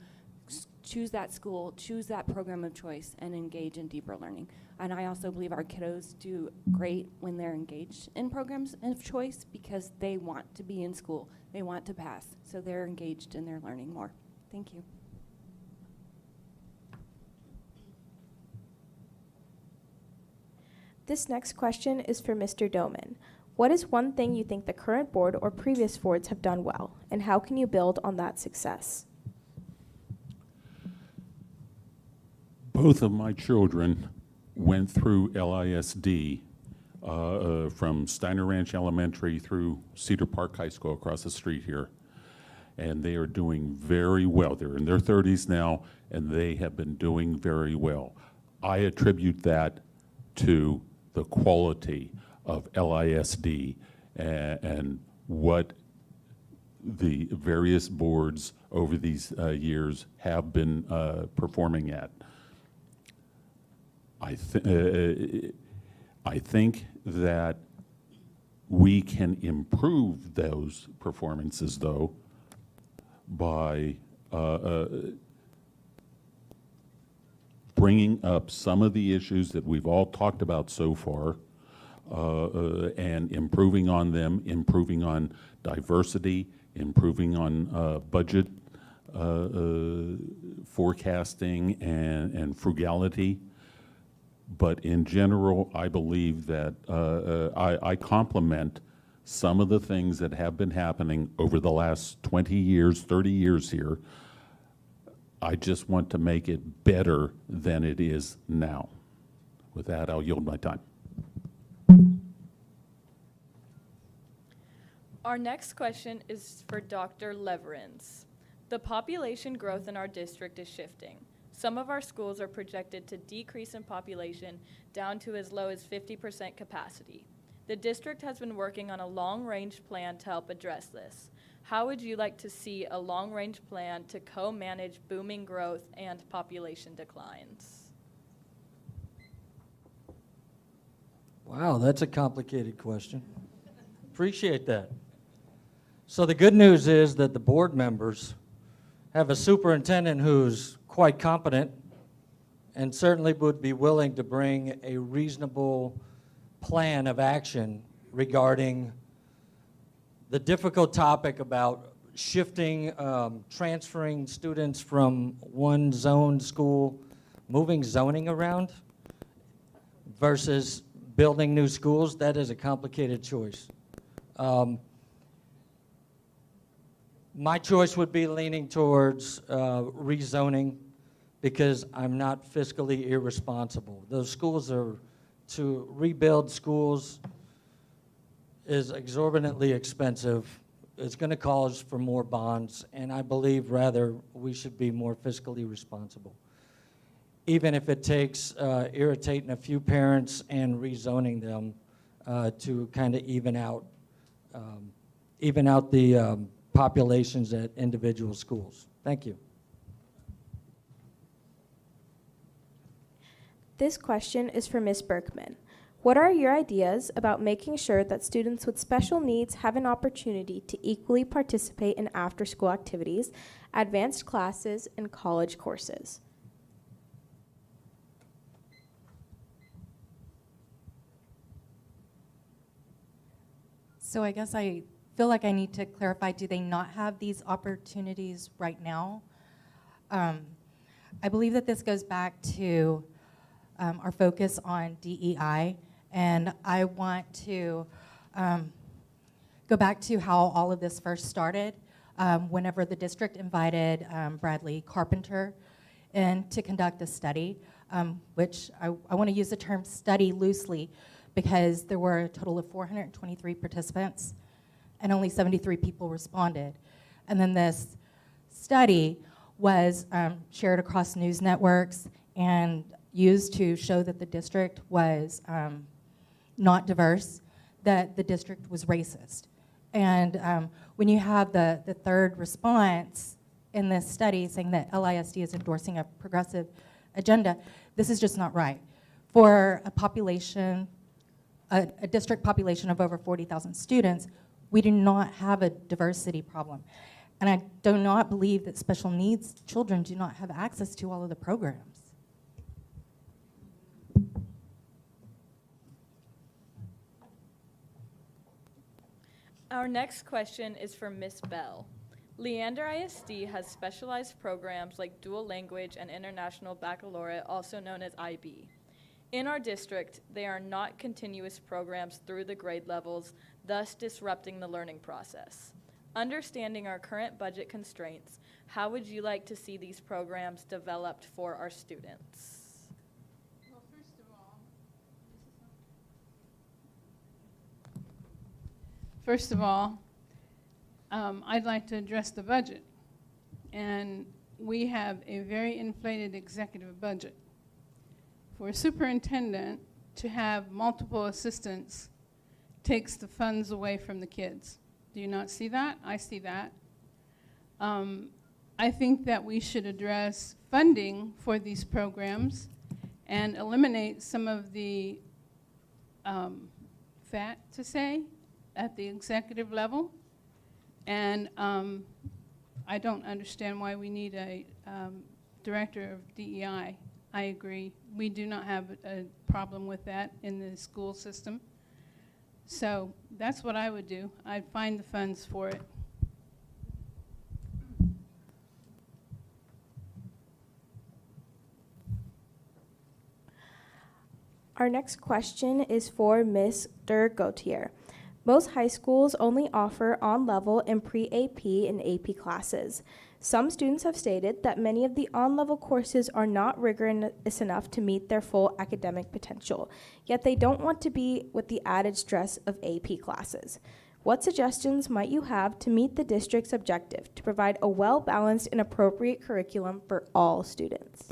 choose that school, choose that program of choice, and engage in deeper learning. And I also believe our kiddos do great when they're engaged in programs of choice because they want to be in school, they want to pass, so they're engaged in their learning more. Thank you. This next question is for Mr. Doman. What is one thing you think the current board or previous boards have done well, and how can you build on that success? Both of my children went through LISD from Steiner Ranch Elementary through Cedar Park High School across the street here. And they are doing very well. They're in their 30s now, and they have been doing very well. I attribute that to the quality of LISD and what the various boards over these years have been performing at. I think that we can improve those performances, though, by bringing up some of the issues that we've all talked about so far and improving on them, improving on diversity, improving on budget forecasting and frugality. But in general, I believe that I compliment some of the things that have been happening over the last 20 years, 30 years here. I just want to make it better than it is now. With that, I'll yield my time. Our next question is for Dr. Leverins. The population growth in our district is shifting. Some of our schools are projected to decrease in population down to as low as 50% capacity. The district has been working on a long-range plan to help address this. How would you like to see a long-range plan to co-manage booming growth and population declines? Wow, that's a complicated question. Appreciate that. So the good news is that the board members have a superintendent who's quite competent and certainly would be willing to bring a reasonable plan of action regarding the difficult topic about shifting, transferring students from one zone school, moving zoning around versus building new schools. That is a complicated choice. My choice would be leaning towards rezoning because I'm not fiscally irresponsible. Those schools are, to rebuild schools is exorbitantly expensive. It's going to cause for more bonds, and I believe rather we should be more fiscally responsible. Even if it takes irritating a few parents and rezoning them to kind of even out the populations at individual schools. Thank you. This question is for Ms. Berkman. What are your ideas about making sure that students with special needs have an opportunity to equally participate in after-school activities, advanced classes, and college courses? So I guess I feel like I need to clarify, do they not have these opportunities right now? I believe that this goes back to our focus on DEI, and I want to go back to how all of this first started, whenever the district invited Bradley Carpenter in to conduct a study, which I want to use the term study loosely because there were a total of 423 participants and only 73 people responded. And then this study was shared across news networks and used to show that the district was not diverse, that the district was racist. And when you have the third response in this study saying that LISD is endorsing a progressive agenda, this is just not right. For a population, a district population of over 40,000 students, we do not have a diversity problem. And I do not believe that special needs children do not have access to all of the programs. Our next question is for Ms. Bell. Leander ISD has specialized programs like dual language and international baccalaureate, also known as IB. In our district, they are not continuous programs through the grade levels, thus disrupting the learning process. Understanding our current budget constraints, how would you like to see these programs developed for our students? Well, first of all, I'd like to address the budget. And we have a very inflated executive budget. For a superintendent to have multiple assistants takes the funds away from the kids. Do you not see that? I see that. I think that we should address funding for these programs and eliminate some of the fat, to say, at the executive level. And I don't understand why we need a director of DEI. I agree. We do not have a problem with that in the school system. So that's what I would do. I'd find the funds for it. Our next question is for Mr. Gautier. Most high schools only offer on-level and pre-AP and AP classes. Some students have stated that many of the on-level courses are not rigorous enough to meet their full academic potential, yet they don't want to be with the added stress of AP classes. What suggestions might you have to meet the district's objective to provide a well-balanced and appropriate curriculum for all students?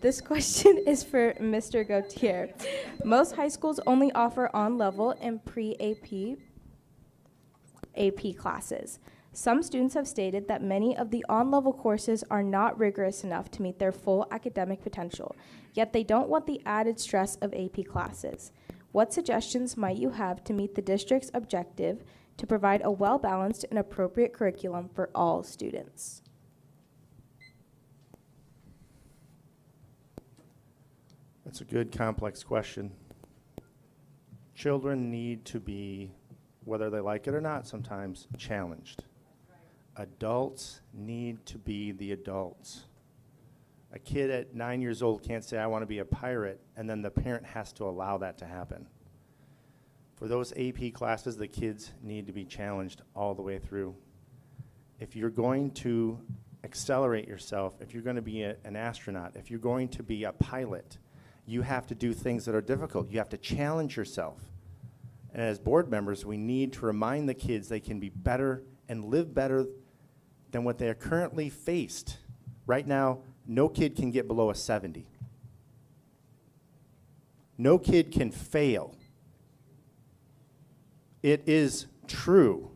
This question is for Mr. Gautier. Most high schools only offer on-level and pre-AP AP classes. Some students have stated that many of the on-level courses are not rigorous enough to meet their full academic potential, yet they don't want the added stress of AP classes. What suggestions might you have to meet the district's objective to provide a well-balanced and appropriate curriculum for all students? That's a good, complex question. Children need to be, whether they like it or not, sometimes challenged. Adults need to be the adults. A kid at 9 years old can't say, I want to be a pirate, and then the parent has to allow that to happen. For those AP classes, the kids need to be challenged all the way through. If you're going to accelerate yourself, if you're going to be an astronaut, if you're going to be a pilot, you have to do things that are difficult. You have to challenge yourself. And as board members, we need to remind the kids they can be better and live better than what they are currently faced. Right now, no kid can get below a 70. No kid can fail. It is true.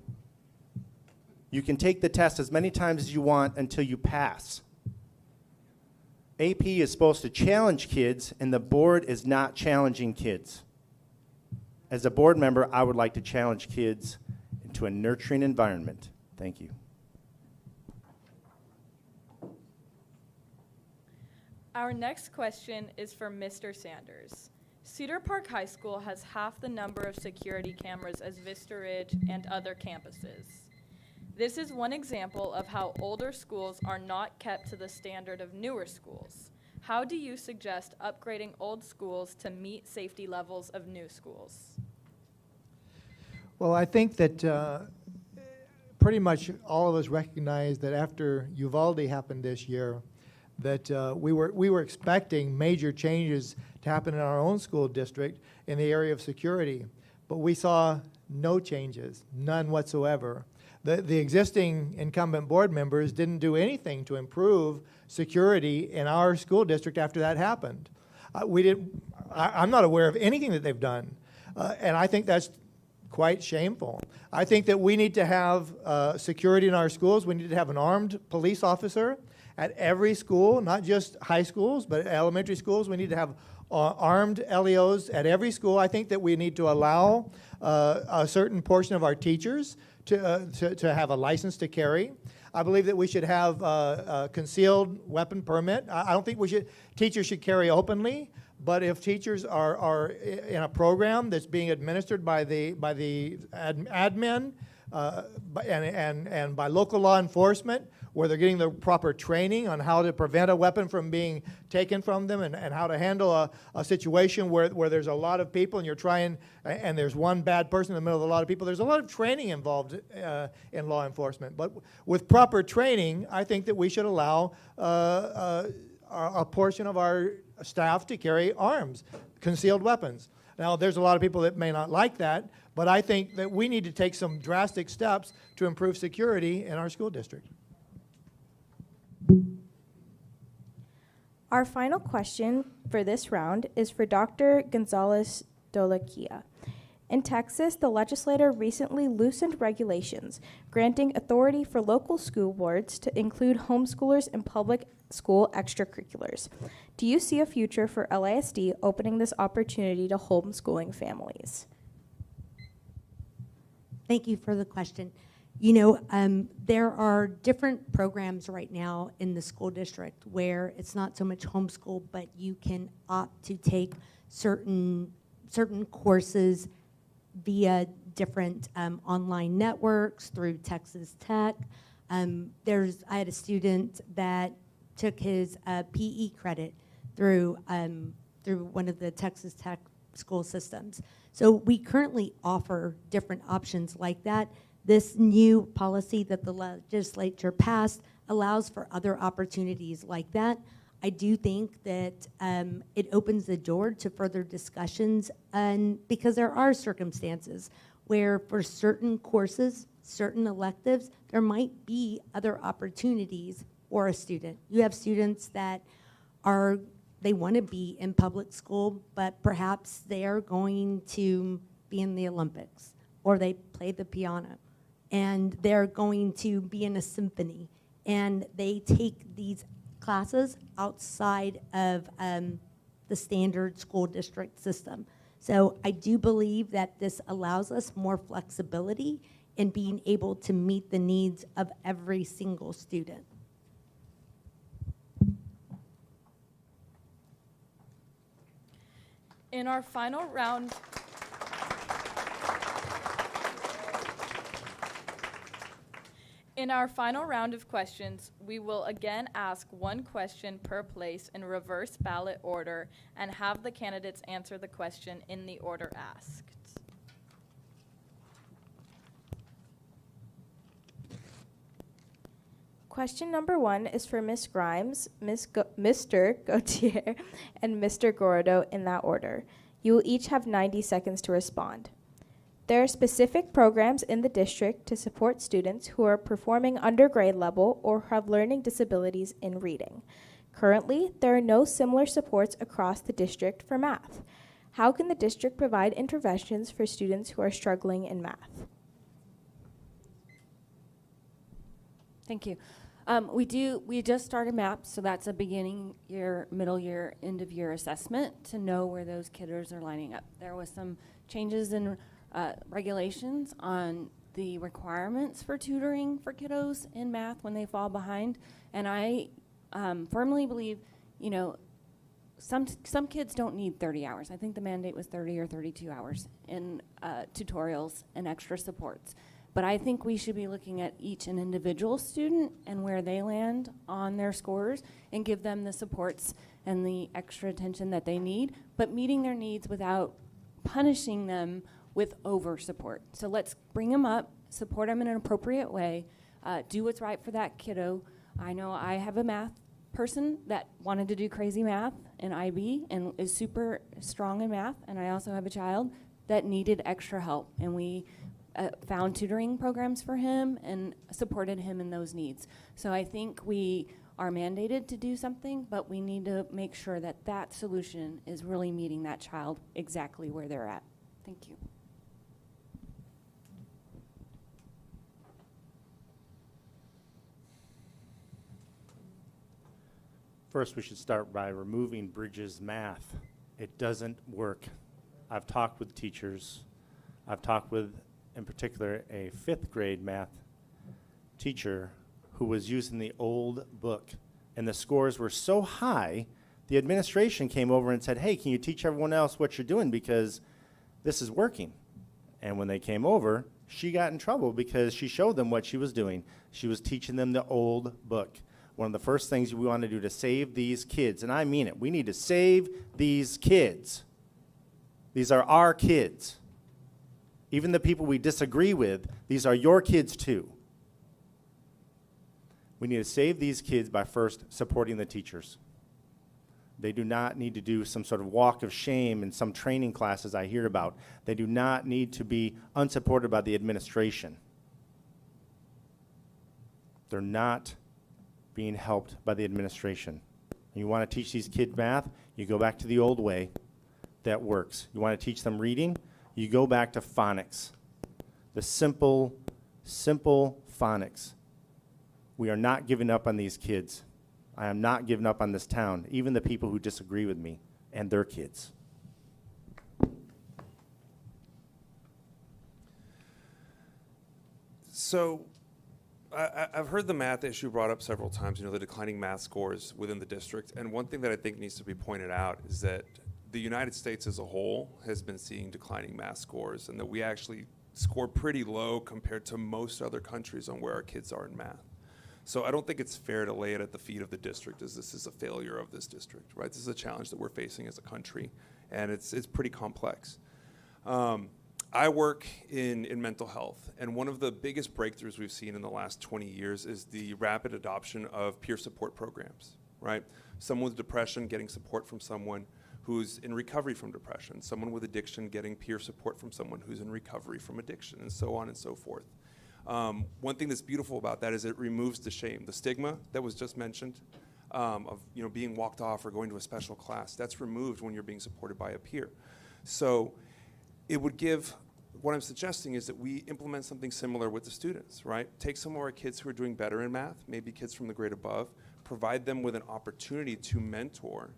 You can take the test as many times as you want until you pass. AP is supposed to challenge kids, and the board is not challenging kids. As a board member, I would like to challenge kids into a nurturing environment. Thank you. Our next question is for Mr. Sanders. Cedar Park High School has half the number of security cameras as Vista Ridge and other campuses. This is one example of how older schools are not kept to the standard of newer schools. How do you suggest upgrading old schools to meet safety levels of new schools? Well, I think that pretty much all of us recognize that after Uvalde happened this year, that we were expecting major changes to happen in our own school district in the area of security, but we saw no changes, none whatsoever. The existing incumbent board members didn't do anything to improve security in our school district after that happened. I'm not aware of anything that they've done, and I think that's quite shameful. I think that we need to have security in our schools. We need to have an armed police officer at every school, not just high schools, but elementary schools. We need to have armed LEOs at every school. I think that we need to allow a certain portion of our teachers to have a license to carry. I believe that we should have a concealed weapon permit. I don't think teachers should carry openly, but if teachers are in a program that's being administered by the admin and by local law enforcement, where they're getting the proper training on how to prevent a weapon from being taken from them and how to handle a situation where there's a lot of people and you're trying, and there's one bad person in the middle of a lot of people. There's a lot of training involved in law enforcement. But with proper training, I think that we should allow a portion of our staff to carry arms, concealed weapons. Now, there's a lot of people that may not like that, but I think that we need to take some drastic steps to improve security in our school district. Our final question for this round is for Dr. Gonzalez Dolica. In Texas, the legislature recently loosened regulations, granting authority for local school boards to include homeschoolers in public school extracurriculars. Do you see a future for LISD opening this opportunity to homeschooling families? Thank you for the question. You know, there are different programs right now in the school district where it's not so much homeschool, but you can opt to take certain courses via different online networks through Texas Tech. I had a student that took his PE credit through one of the Texas Tech school systems. So we currently offer different options like that. This new policy that the legislature passed allows for other opportunities like that. I do think that it opens the door to further discussions, and because there are circumstances where for certain courses, certain electives, there might be other opportunities for a student. You have students that they want to be in public school, but perhaps they are going to be in the Olympics, or they play the piano, and they're going to be in a symphony, and they take these classes outside of the standard school district system. So I do believe that this allows us more flexibility in being able to meet the needs of every single student. In our final round, of questions, we will again ask one question per place in reverse ballot order and have the candidates answer the question in the order asked. Question number 1 is for Ms. Grimes, Mr. Gautier, and Mr. Gordo in that order. You will each have 90 seconds to respond. There are specific programs in the district to support students who are performing under grade level or have learning disabilities in reading. Currently, there are no similar supports across the district for math. How can the district provide interventions for students who are struggling in math? Thank you. We just started MAP, so that's a beginning year, middle year, end of year assessment to know where those kiddos are lining up. There was some changes in regulations on the requirements for tutoring for kiddos in math when they fall behind, and I firmly believe, some kids don't need 30 hours. I think the mandate was 30 or 32 hours in tutorials and extra supports. But I think we should be looking at each an individual student and where they land on their scores and give them the supports and the extra attention that they need, but meeting their needs without punishing them with over support. So let's bring them up, support them in an appropriate way, do what's right for that kiddo. I know I have a math person that wanted to do crazy math in IB and is super strong in math, and I also have a child that needed extra help, and we found tutoring programs for him and supported him in those needs. So I think we are mandated to do something, but we need to make sure that that solution is really meeting that child exactly where they're at. Thank you. First, we should start by removing Bridges math. It doesn't work. I've talked with teachers. I've talked with, in particular, a 5th grade math teacher who was using the old book, and the scores were so high, the administration came over and said, hey, can you teach everyone else what you're doing because this is working? And when they came over, she got in trouble because she showed them what she was doing. She was teaching them the old book. One of the first things we want to do to save these kids, and I mean it, we need to save these kids. These are our kids. Even the people we disagree with, these are your kids too. We need to save these kids by first supporting the teachers. They do not need to do some sort of walk of shame in some training classes I hear about. They do not need to be unsupported by the administration. They're not being helped by the administration. You want to teach these kids math, you go back to the old way. That works. You want to teach them reading, you go back to phonics. The simple phonics. We are not giving up on these kids. I am not giving up on this town, even the people who disagree with me and their kids. So I've heard the math issue brought up several times, the declining math scores within the district. And one thing that I think needs to be pointed out is that the United States as a whole has been seeing declining math scores, and that we actually score pretty low compared to most other countries on where our kids are in math. So I don't think it's fair to lay it at the feet of the district as this is a failure of this district, right? This is a challenge that we're facing as a country, and it's pretty complex. I work in mental health, and one of the biggest breakthroughs we've seen in the last 20 years is the rapid adoption of peer support programs, right? Someone with depression getting support from someone who's in recovery from depression, someone with addiction getting peer support from someone who's in recovery from addiction, and so on and so forth. One thing that's beautiful about that is it removes the shame, the stigma that was just mentioned of being walked off or going to a special class. That's removed when you're being supported by a peer. So it would give, what I'm suggesting is that we implement something similar with the students, right? Take some of our kids who are doing better in math, maybe kids from the grade above, provide them with an opportunity to mentor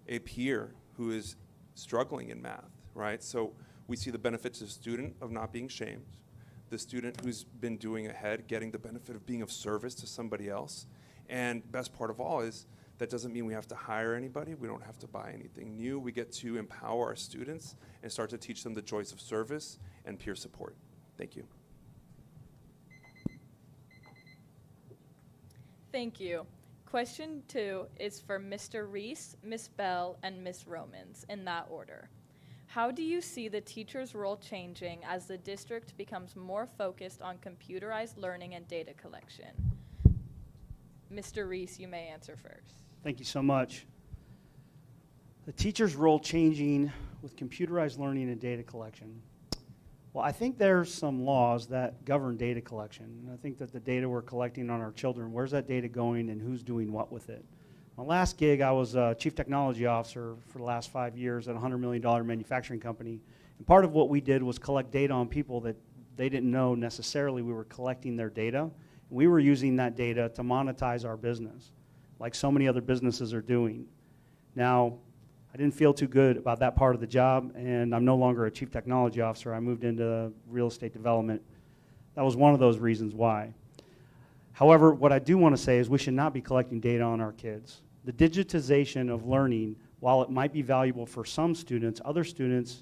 a peer who is struggling in math, right? So we see the benefits to the student of not being shamed, the student who's been doing ahead, getting the benefit of being of service to somebody else. And best part of all is that doesn't mean we have to hire anybody. We don't have to buy anything new. We get to empower our students and start to teach them the joys of service and peer support. Thank you. Thank you. Question 2 is for Mr. Reese, Ms. Bell, and Ms. Romans, in that order. How do you see the teacher's role changing as the district becomes more focused on computerized learning and data collection? Mr. Reese, you may answer first. Thank you so much. The teacher's role changing with computerized learning and data collection. Well, I think there's some laws that govern data collection. And I think that the data we're collecting on our children, where's that data going and who's doing what with it? My last gig, I was a chief technology officer for the last 5 years at a $100 million manufacturing company. And part of what we did was collect data on people that they didn't know necessarily we were collecting their data. We were using that data to monetize our business, like so many other businesses are doing. Now, I didn't feel too good about that part of the job, and I'm no longer a chief technology officer. I moved into real estate development. That was one of those reasons why. However, what I do want to say is we should not be collecting data on our kids. The digitization of learning, while it might be valuable for some students, other students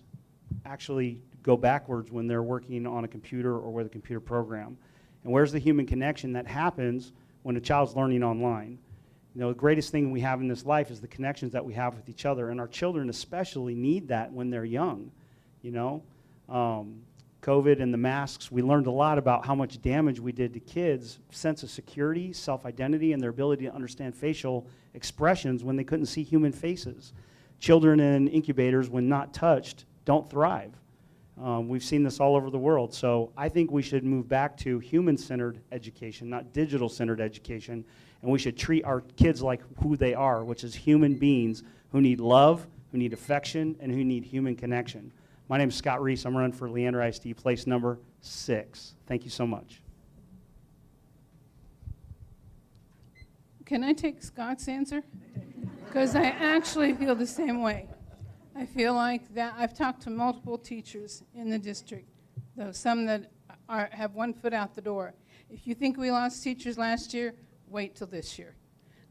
actually go backwards when they're working on a computer or with a computer program. And where's the human connection that happens when a child's learning online? You know, the greatest thing we have in this life is the connections that we have with each other, and our children especially need that when they're young, you know. COVID and the masks, we learned a lot about how much damage we did to kids' sense of security, self-identity, and their ability to understand facial expressions when they couldn't see human faces. Children in incubators, when not touched, don't thrive. We've seen this all over the world. So I think we should move back to human-centered education, not digital-centered education, and we should treat our kids like who they are, which is human beings who need love, who need affection, and who need human connection. My name is Scott Reese. I'm running for Leander ISD, place number 6. Thank you so much. Can I take Scott's answer? Because I actually feel the same way. I feel like that I've talked to multiple teachers in the district, though some that have one foot out the door. If you think we lost teachers last year, wait till this year.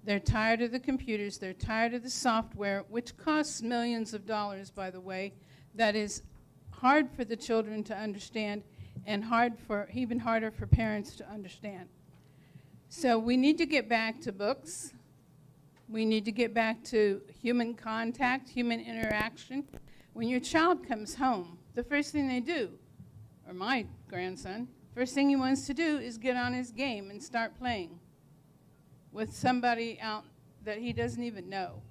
They're tired of the computers. They're tired of the software, which costs millions of dollars, by the way, that is hard for the children to understand and even harder for parents to understand. So we need to get back to books. We need to get back to human contact, human interaction. When your child comes home, the first thing they do, or my grandson, first thing he wants to do is get on his game and start playing with somebody out that he doesn't even know.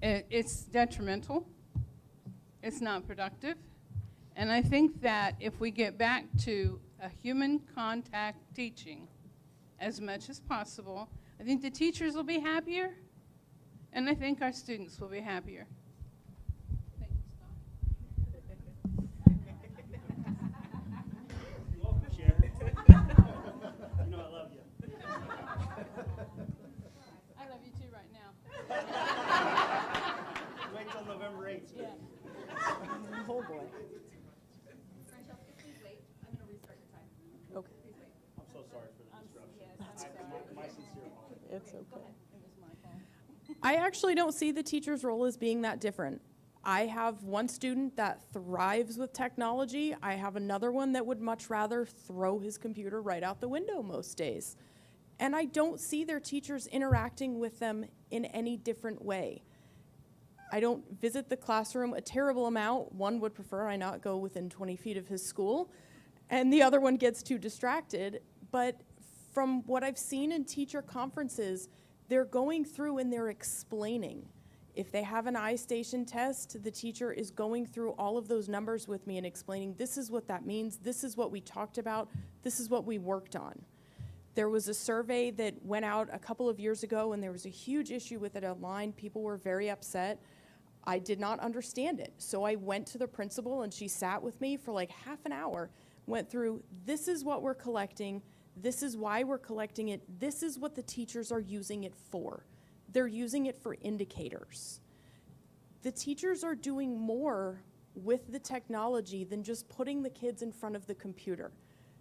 It's detrimental. It's not productive. And I think that if we get back to a human contact teaching as much as possible, I think the teachers will be happier, and I think our students will be happier. Thank you, Sharon. You know I love you. I love you too right now. Wait till November 8th. Yeah. Oh, boy. Okay. I'm so sorry for the disruption. My sincere apologies. It's okay. I actually don't see the teacher's role as being that different. I have one student that thrives with technology. I have another one that would much rather throw his computer right out the window most days. And I don't see their teachers interacting with them in any different way. I don't visit the classroom a terrible amount. One would prefer I not go within 20 feet of his school, and the other one gets too distracted. But from what I've seen in teacher conferences, they're going through and they're explaining. If they have an iStation test, the teacher is going through all of those numbers with me and explaining, this is what that means, this is what we talked about, this is what we worked on. There was a survey that went out a couple of years ago, and there was a huge issue with it online. People were very upset. I did not understand it. So I went to the principal, and she sat with me for like half an hour, went through, this is what we're collecting, this is why we're collecting it, this is what the teachers are using it for. They're using it for indicators. The teachers are doing more with the technology than just putting the kids in front of the computer.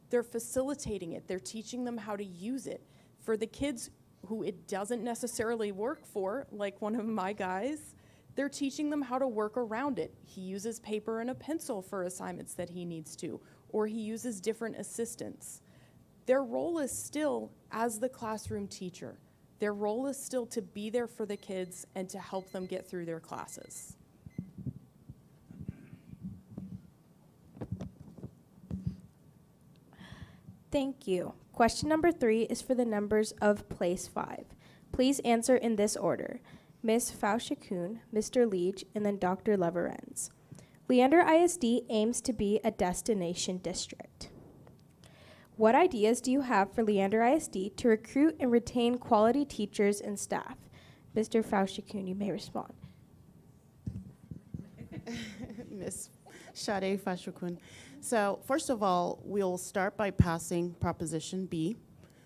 They're facilitating it. They're teaching them how to use it. For the kids who it doesn't necessarily work for, like one of my guys, they're teaching them how to work around it. He uses paper and a pencil for assignments that he needs to, or he uses different assistants. Their role is still as the classroom teacher. Their role is still to be there for the kids and to help them get through their classes. Thank you. Question number 3 is for the members of Place 5. Please answer in this order. Ms. Fashokun, Mr. Leach, and then Dr. Leverenz. Leander ISD aims to be a destination district. What ideas do you have for Leander ISD to recruit and retain quality teachers and staff? Mr. Fashokun, you may respond. Miss Shady Fashokun. So first of all, we'll start by passing Proposition B,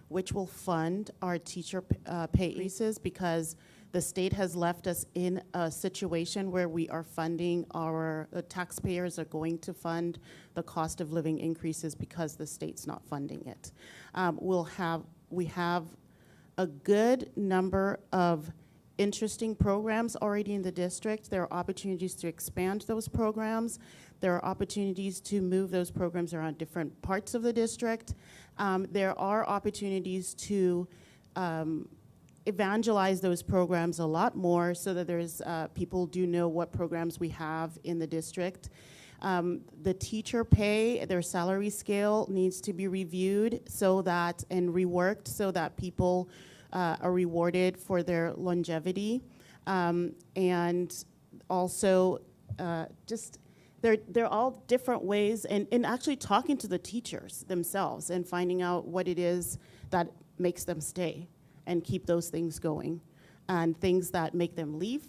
which will fund our teacher pay increases, because the state has left us in a situation where we are funding our taxpayers are going to fund the cost of living increases because the state's not funding it. We have a good number of interesting programs already in the district. There are opportunities to expand those programs. There are opportunities to move those programs around different parts of the district. There are opportunities to evangelize those programs a lot more so that there's people do know what programs we have in the district. The teacher pay, their salary scale needs to be reviewed so that, and reworked so that people are rewarded for their longevity. And also just, they're all different ways, and actually talking to the teachers themselves and finding out what it is that makes them stay and keep those things going. And things that make them leave,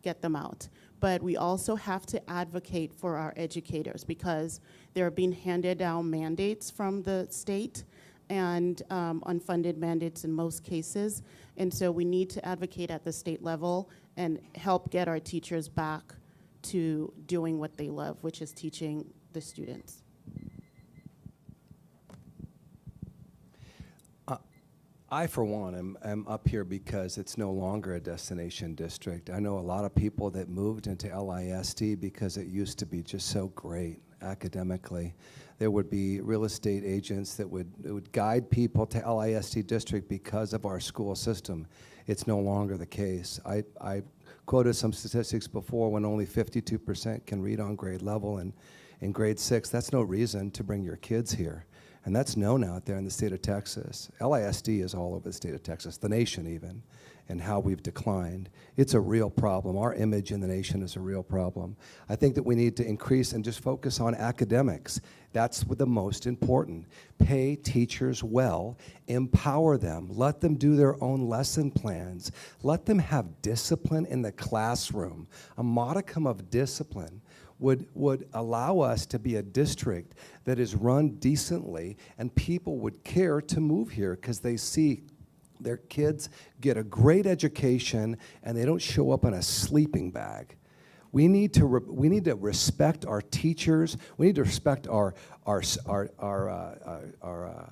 get them out. But we also have to advocate for our educators, because they're being handed down mandates from the state, and unfunded mandates in most cases. And so we need to advocate at the state level and help get our teachers back to doing what they love, which is teaching the students. I, for one, am up here because it's no longer a destination district. I know a lot of people that moved into LISD because it used to be just so great academically. There would be real estate agents that would guide people to LISD district because of our school system. It's no longer the case. I quoted some statistics before when only 52% can read on grade level, and in grade 6, that's no reason to bring your kids here. And that's known out there in the state of Texas. LISD is all over the state of Texas, the nation even, and how we've declined. It's a real problem. Our image in the nation is a real problem. I think that we need to increase and just focus on academics. That's the most important. Pay teachers well, empower them, let them do their own lesson plans, let them have discipline in the classroom. A modicum of discipline would allow us to be a district that is run decently, and people would care to move here because they see their kids get a great education and they don't show up in a sleeping bag. We need to respect our teachers. We need to respect our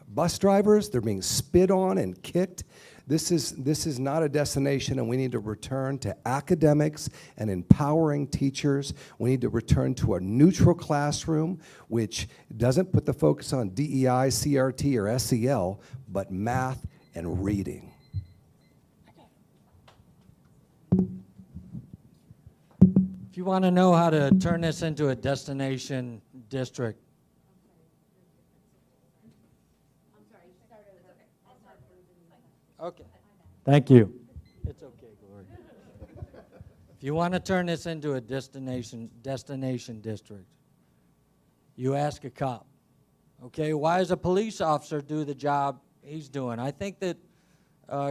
bus drivers. They're being spit on and kicked. This is not a destination, and we need to return to academics and empowering teachers. We need to return to a neutral classroom, which doesn't put the focus on DEI, CRT, or SEL, but math and reading. If you want to know how to turn this into a destination district, okay. Thank you. It's okay, Gloria. If you want to turn this into a destination district, you ask a cop, okay, why does a police officer do the job he's doing? I think that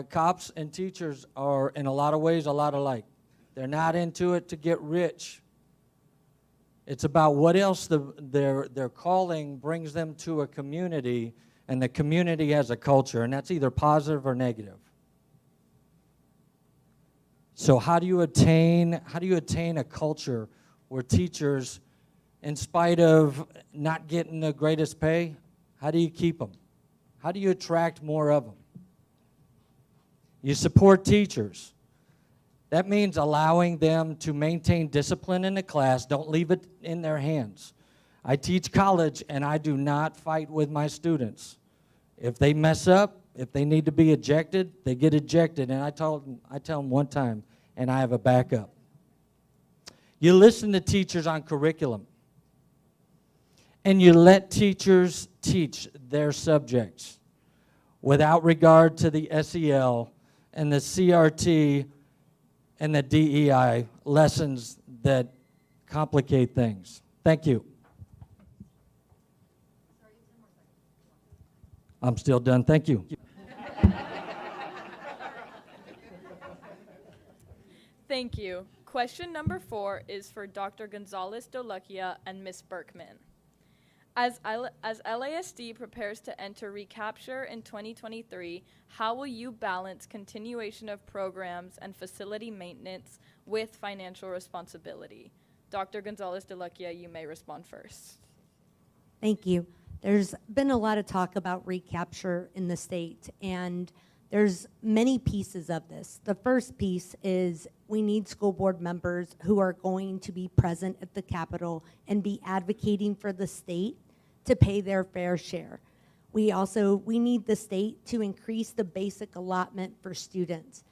cops and teachers are, in a lot of ways, a lot alike. They're not into it to get rich. It's about what else their calling brings them to a community, and the community has a culture, and that's either positive or negative. So how do you attain a culture where teachers, in spite of not getting the greatest pay, how do you keep them? How do you attract more of them? You support teachers. That means allowing them to maintain discipline in the class. Don't leave it in their hands. I teach college, and I do not fight with my students. If they mess up, if they need to be ejected, they get ejected. And I tell them one time, and I have a backup. You listen to teachers on curriculum, and you let teachers teach their subjects without regard to the SEL and the CRT and the DEI lessons that complicate things. Thank you. I'm still done. Thank you. Thank you. Question number 4 is for Dr. Gonzalez Dolica and Ms. Berkman. As LISD prepares to enter recapture in 2023, how will you balance continuation of programs and facility maintenance with financial responsibility? Dr. Gonzalez Dolica, you may respond first. Thank you. There's been a lot of talk about recapture in the state, and there's many pieces of this. The first piece is we need school board members who are going to be present at the Capitol and be advocating for the state to pay their fair share. We need the state to increase the basic allotment for students.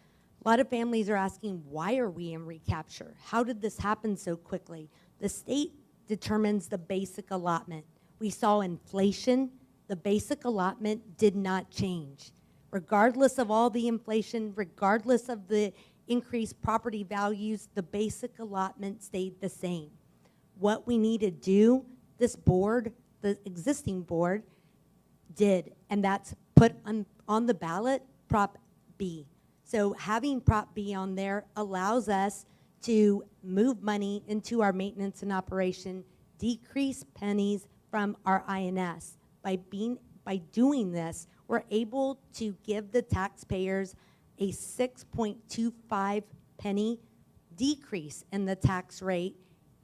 A lot of families are asking, why are we in recapture? How did this happen so quickly? The state determines the basic allotment. We saw inflation. The basic allotment did not change. Regardless of all the inflation, regardless of the increased property values, the basic allotment stayed the same. What we need to do, this board, the existing board, did, and that's put on the ballot Prop B. So having Prop B on there allows us to move money into our maintenance and operation, decrease pennies from our INS. By doing this, we're able to give the taxpayers a 6.25 penny decrease in the tax rate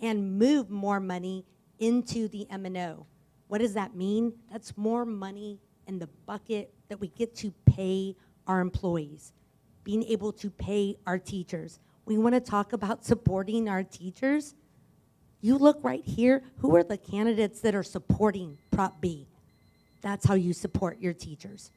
and move more money into the M&O. What does that mean? That's more money in the bucket that we get to pay our employees, being able to pay our teachers. We want to talk about supporting our teachers. You look right here, who are the candidates that are supporting Prop B? That's how you support your teachers.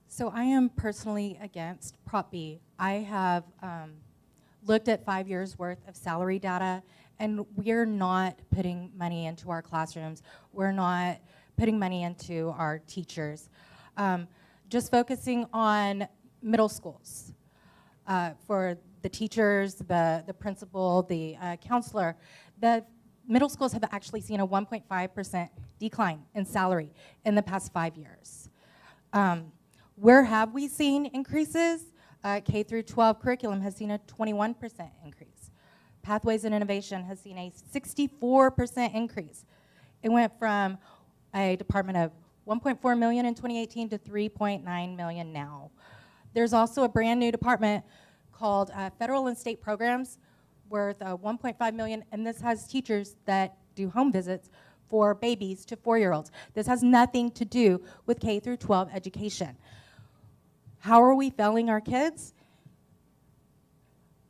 So I am personally against Prop B. I have looked at 5 years worth of salary data, and we're not putting money into our classrooms. We're not putting money into our teachers. Just focusing on middle schools. For the teachers, the principal, the counselor, the middle schools have actually seen a 1.5% decline in salary in the past 5 years. Where have we seen increases? K through 12 curriculum has seen a 21% increase. Pathways and Innovation has seen a 64% increase. It went from a department of 1.4 million in 2018 to 3.9 million now. There's also a brand new department called Federal and State Programs worth 1.5 million, and this has teachers that do home visits for babies to 4-year-olds. This has nothing to do with K through 12 education. How are we failing our kids?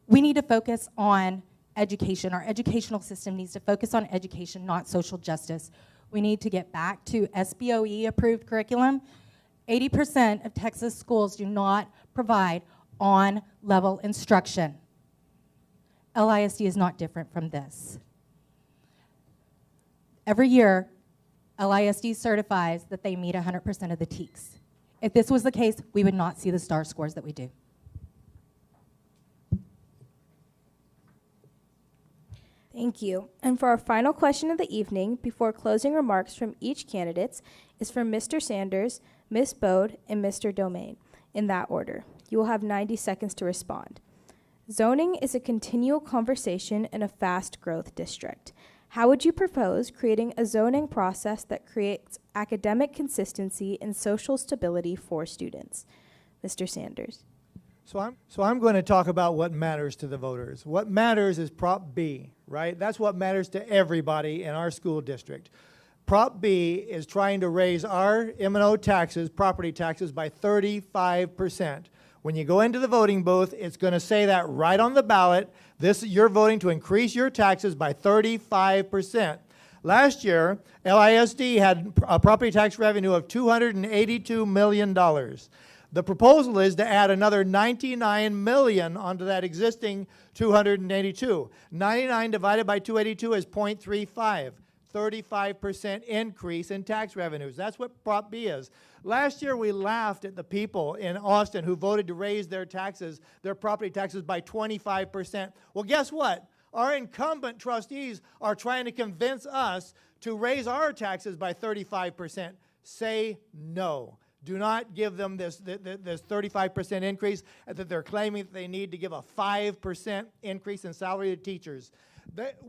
We need to focus on education. Our educational system needs to focus on education, not social justice. We need to get back to SBOE approved curriculum. 80% of Texas schools do not provide on-level instruction. LISD is not different from this. Every year, LISD certifies that they meet 100% of the TEKS. If this was the case, we would not see the STAR scores that we do. Thank you. And for our final question of the evening, before closing remarks from each candidate, is from Mr. Sanders, Ms. Bode, and Mr. Domain, in that order. You will have 90 seconds to respond. Zoning is a continual conversation in a fast-growth district. How would you propose creating a zoning process that creates academic consistency and social stability for students? Mr. Sanders. So I'm going to talk about what matters to the voters. What matters is Prop B, right? That's what matters to everybody in our school district. Prop B is trying to raise our M&O taxes, property taxes, by 35%. When you go into the voting booth, it's going to say that right on the ballot. You're voting to increase your taxes by 35%. Last year, LISD had a property tax revenue of $282 million. The proposal is to add another $99 million onto that existing 282. 99 divided by 282 is 0.35. 35% increase in tax revenues. That's what Prop B is. Last year, we laughed at the people in Austin who voted to raise their taxes, their property taxes, by 25%. Well, guess what? Our incumbent trustees are trying to convince us to raise our taxes by 35%. say no. Do not give them this 35% increase that they're claiming that they need to give a 5% increase in salary to teachers.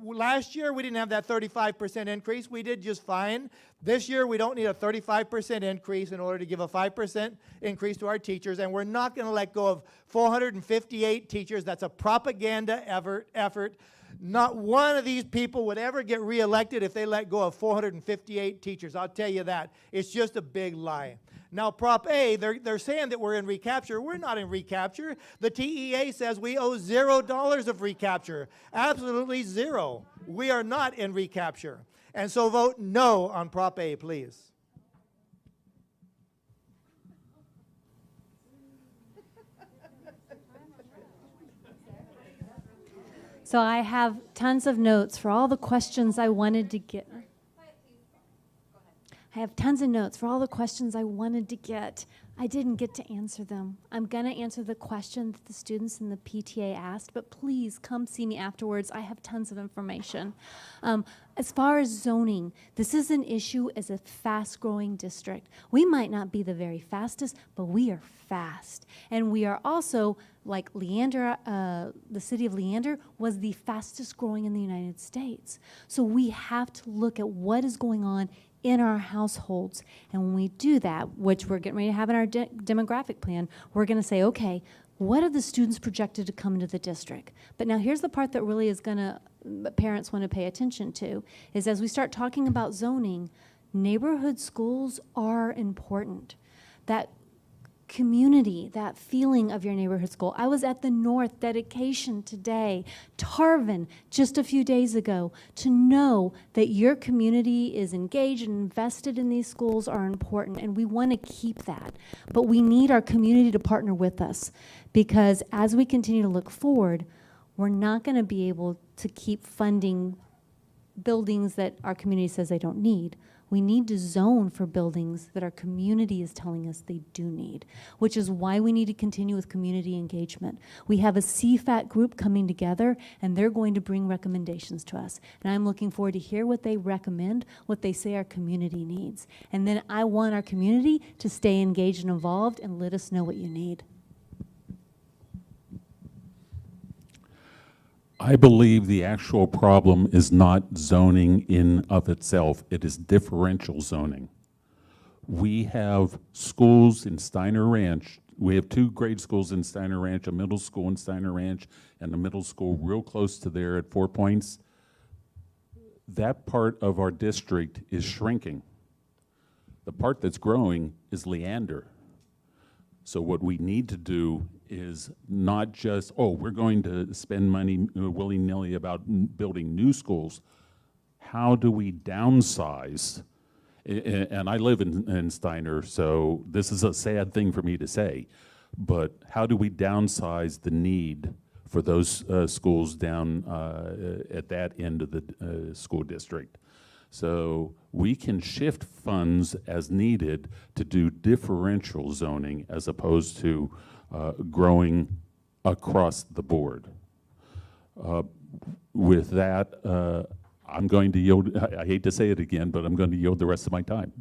Last year, we didn't have that 35% increase. We did just fine. This year, we don't need a 35% increase in order to give a 5% increase to our teachers, and we're not going to let go of 458 teachers. That's a propaganda effort. Not one of these people would ever get reelected if they let go of 458 teachers. I'll tell you that. It's just a big lie. Now, Prop A, they're saying that we're in recapture. We're not in recapture. The TEA says we owe $0 of recapture. Absolutely zero. We are not in recapture. And so vote no on Prop A, please. So I have tons of notes for all the questions I wanted to get. I have tons of notes for all the questions I wanted to get. I didn't get to answer them. I'm going to answer the question that the students in the PTA asked, but please come see me afterwards. I have tons of information. As far as zoning, this is an issue as a fast-growing district. We might not be the very fastest, but we are fast. And we are also, like Leander, the city of Leander was the fastest growing in the United States. So we have to look at what is going on in our households. And when we do that, which we're getting ready to have in our demographic plan, we're going to say, okay, what are the students projected to come into the district? But now here's the part that really is going to, parents want to pay attention to, is as we start talking about zoning, neighborhood schools are important. That community, that feeling of your neighborhood school. I was at the North dedication today, Tarvin, just a few days ago. To know that your community is engaged and invested in these schools are important, and we want to keep that. But we need our community to partner with us, because as we continue to look forward, we're not going to be able to keep funding buildings that our community says they don't need. We need to zone for buildings that our community is telling us they do need, which is why we need to continue with community engagement. We have a CFAT group coming together, and they're going to bring recommendations to us. And I'm looking forward to hear what they recommend, what they say our community needs. And then I want our community to stay engaged and involved and let us know what you need. I believe the actual problem is not zoning in of itself. It is differential zoning. We have schools in Steiner Ranch. We have 2 grade schools in Steiner Ranch, a middle school in Steiner Ranch, and a middle school real close to there at 4 Points. That part of our district is shrinking. The part that's growing is Leander. So what we need to do is not just, oh, we're going to spend money willy-nilly about building new schools. How do we downsize? And I live in Steiner, so this is a sad thing for me to say, but how do we downsize the need for those schools down at that end of the school district? So we can shift funds as needed to do differential zoning as opposed to growing across the board. With that, I'm going to yield, I hate to say it again, but I'm going to yield the rest of my time.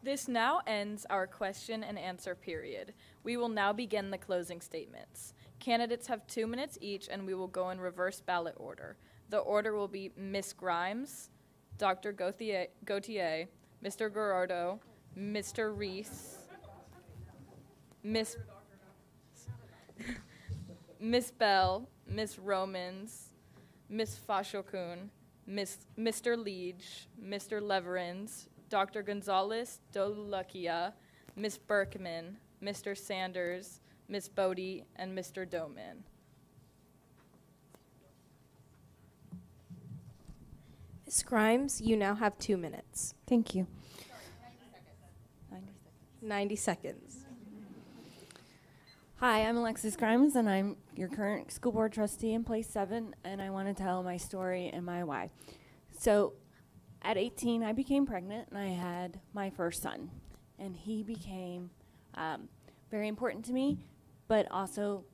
This now ends our question and answer period. We will now begin the closing statements. Candidates have 2 minutes each, and we will go in reverse ballot order. The order will be Ms. Grimes, Dr. Gauthier, Mr. Gerardo, Mr. Reese, Ms. Bell, Ms. Romans, Ms. Fashokun, Mr. Leach, Mr. Leverins, Dr. Gonzalez, Dolica, Ms. Berkman, Mr. Sanders, Ms. Bodie, and Mr. Doman. Ms. Grimes, you now have 2 minutes. Thank you. 90 seconds. Hi, I'm Alexis Grimes, and I'm your current school board trustee in place 7, and I want to tell my story and my why. So, at 18, I became pregnant, and I had my first son, and he became very important to me, but also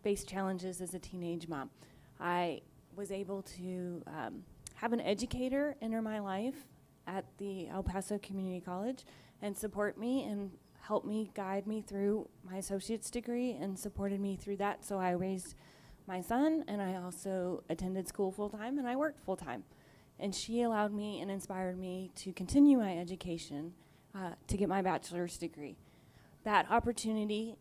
face challenges as a teenage mom. I was able to have an educator enter my life at the El Paso Community College and support me and help me, guide me through my associate's degree and supported me through that. So I raised my son, and I also attended school full-time, and I worked full-time. And she allowed me and inspired me to continue my education to get my bachelor's degree. That opportunity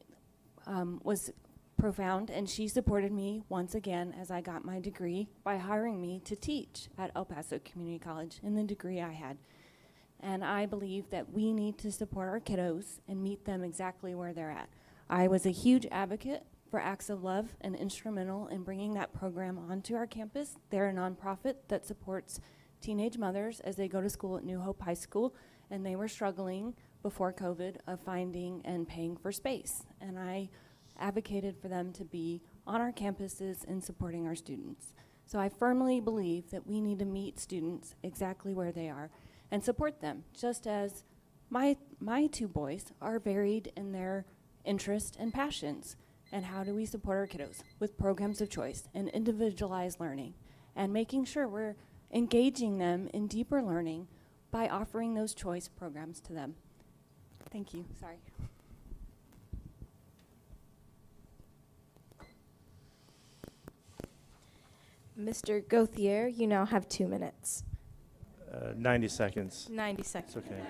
was profound, and she supported me once again as I got my degree by hiring me to teach at El Paso Community College in the degree I had. And I believe that we need to support our kiddos and meet them exactly where they're at. I was a huge advocate for Acts of Love and instrumental in bringing that program onto our campus. They're a nonprofit that supports teenage mothers as they go to school at New Hope High School, and they were struggling before COVID of finding and paying for space. And I advocated for them to be on our campuses and supporting our students. So I firmly believe that we need to meet students exactly where they are and support them, just as my two boys are varied in their interests and passions. And how do we support our kiddos? With programs of choice and individualized learning, and making sure we're engaging them in deeper learning by offering those choice programs to them. Thank you. Sorry. Mr. Gauthier, you now have 2 minutes. 90 seconds. 90 seconds. It's okay.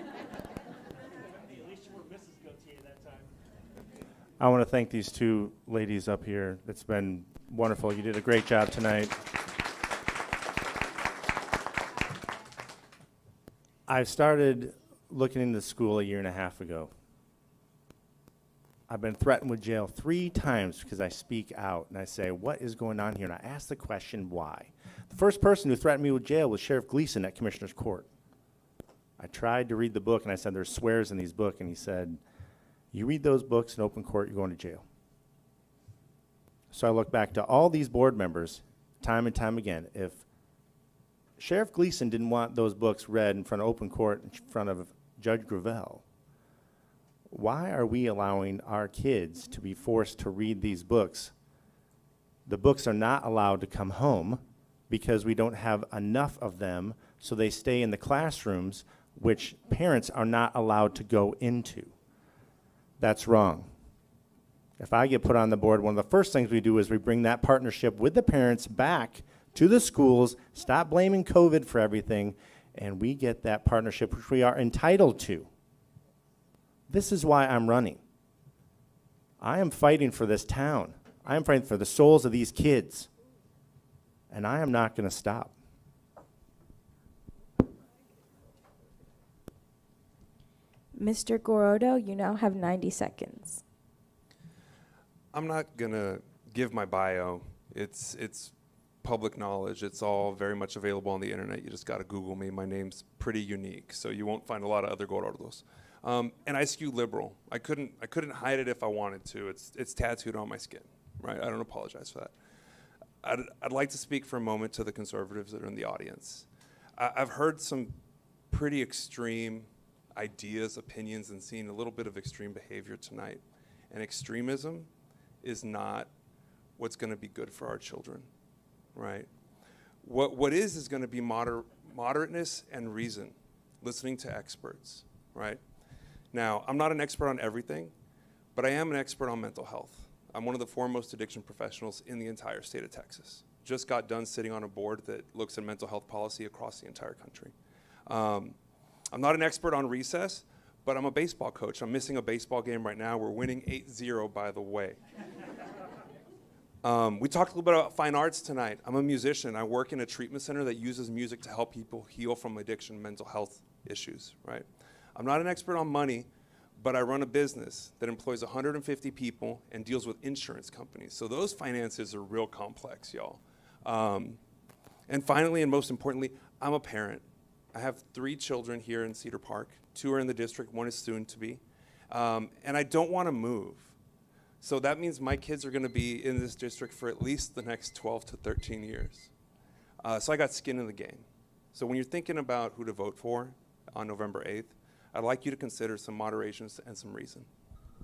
I want to thank these two ladies up here. It's been wonderful. You did a great job tonight. I started looking into school a year and a half ago. I've been threatened with jail 3 times because I speak out and I say, what is going on here? And I ask the question, why? The first person who threatened me with jail was Sheriff Gleason at Commissioner's Court. I tried to read the book and I said, there's swears in these books, and he said, you read those books in open court, you're going to jail. So I look back to all these board members time and time again. If Sheriff Gleason didn't want those books read in front of open court, in front of Judge Gravel, why are we allowing our kids to be forced to read these books? The books are not allowed to come home because we don't have enough of them, so they stay in the classrooms, which parents are not allowed to go into. That's wrong. If I get put on the board, one of the first things we do is we bring that partnership with the parents back to the schools, stop blaming COVID for everything, and we get that partnership which we are entitled to. This is why I'm running. I am fighting for this town. I am fighting for the souls of these kids. And I am not going to stop. Mr. Gorodo, you now have 90 seconds. I'm not going to give my bio. It's public knowledge. It's all very much available on the internet. You just got to Google me. My name's pretty unique, so you won't find a lot of other Gorodos. And I skew liberal. I couldn't hide it if I wanted to. It's tattooed on my skin, right? I don't apologize for that. I'd like to speak for a moment to the conservatives that are in the audience. I've heard some pretty extreme ideas, opinions, and seen a little bit of extreme behavior tonight. And extremism is not what's going to be good for our children, right? What is going to be moderateness and reason, listening to experts, right? Now, I'm not an expert on everything, but I am an expert on mental health. I'm one of the foremost addiction professionals in the entire state of Texas. Just got done sitting on a board that looks at mental health policy across the entire country. I'm not an expert on recess, but I'm a baseball coach. I'm missing a baseball game right now. We're winning 8-0, by the way. We talked a little bit about fine arts tonight. I'm a musician. I work in a treatment center that uses music to help people heal from addiction and mental health issues, right? I'm not an expert on money, but I run a business that employs 150 people and deals with insurance companies. So those finances are real complex, y'all. And finally, and most importantly, I'm a parent. I have 3 children here in Cedar Park. 2 are in the district, 1 is soon to be. And I don't want to move. So that means my kids are going to be in this district for at least the next 12 to 13 years. So I got skin in the game. So when you're thinking about who to vote for on November 8th, I'd like you to consider some moderation and some reason.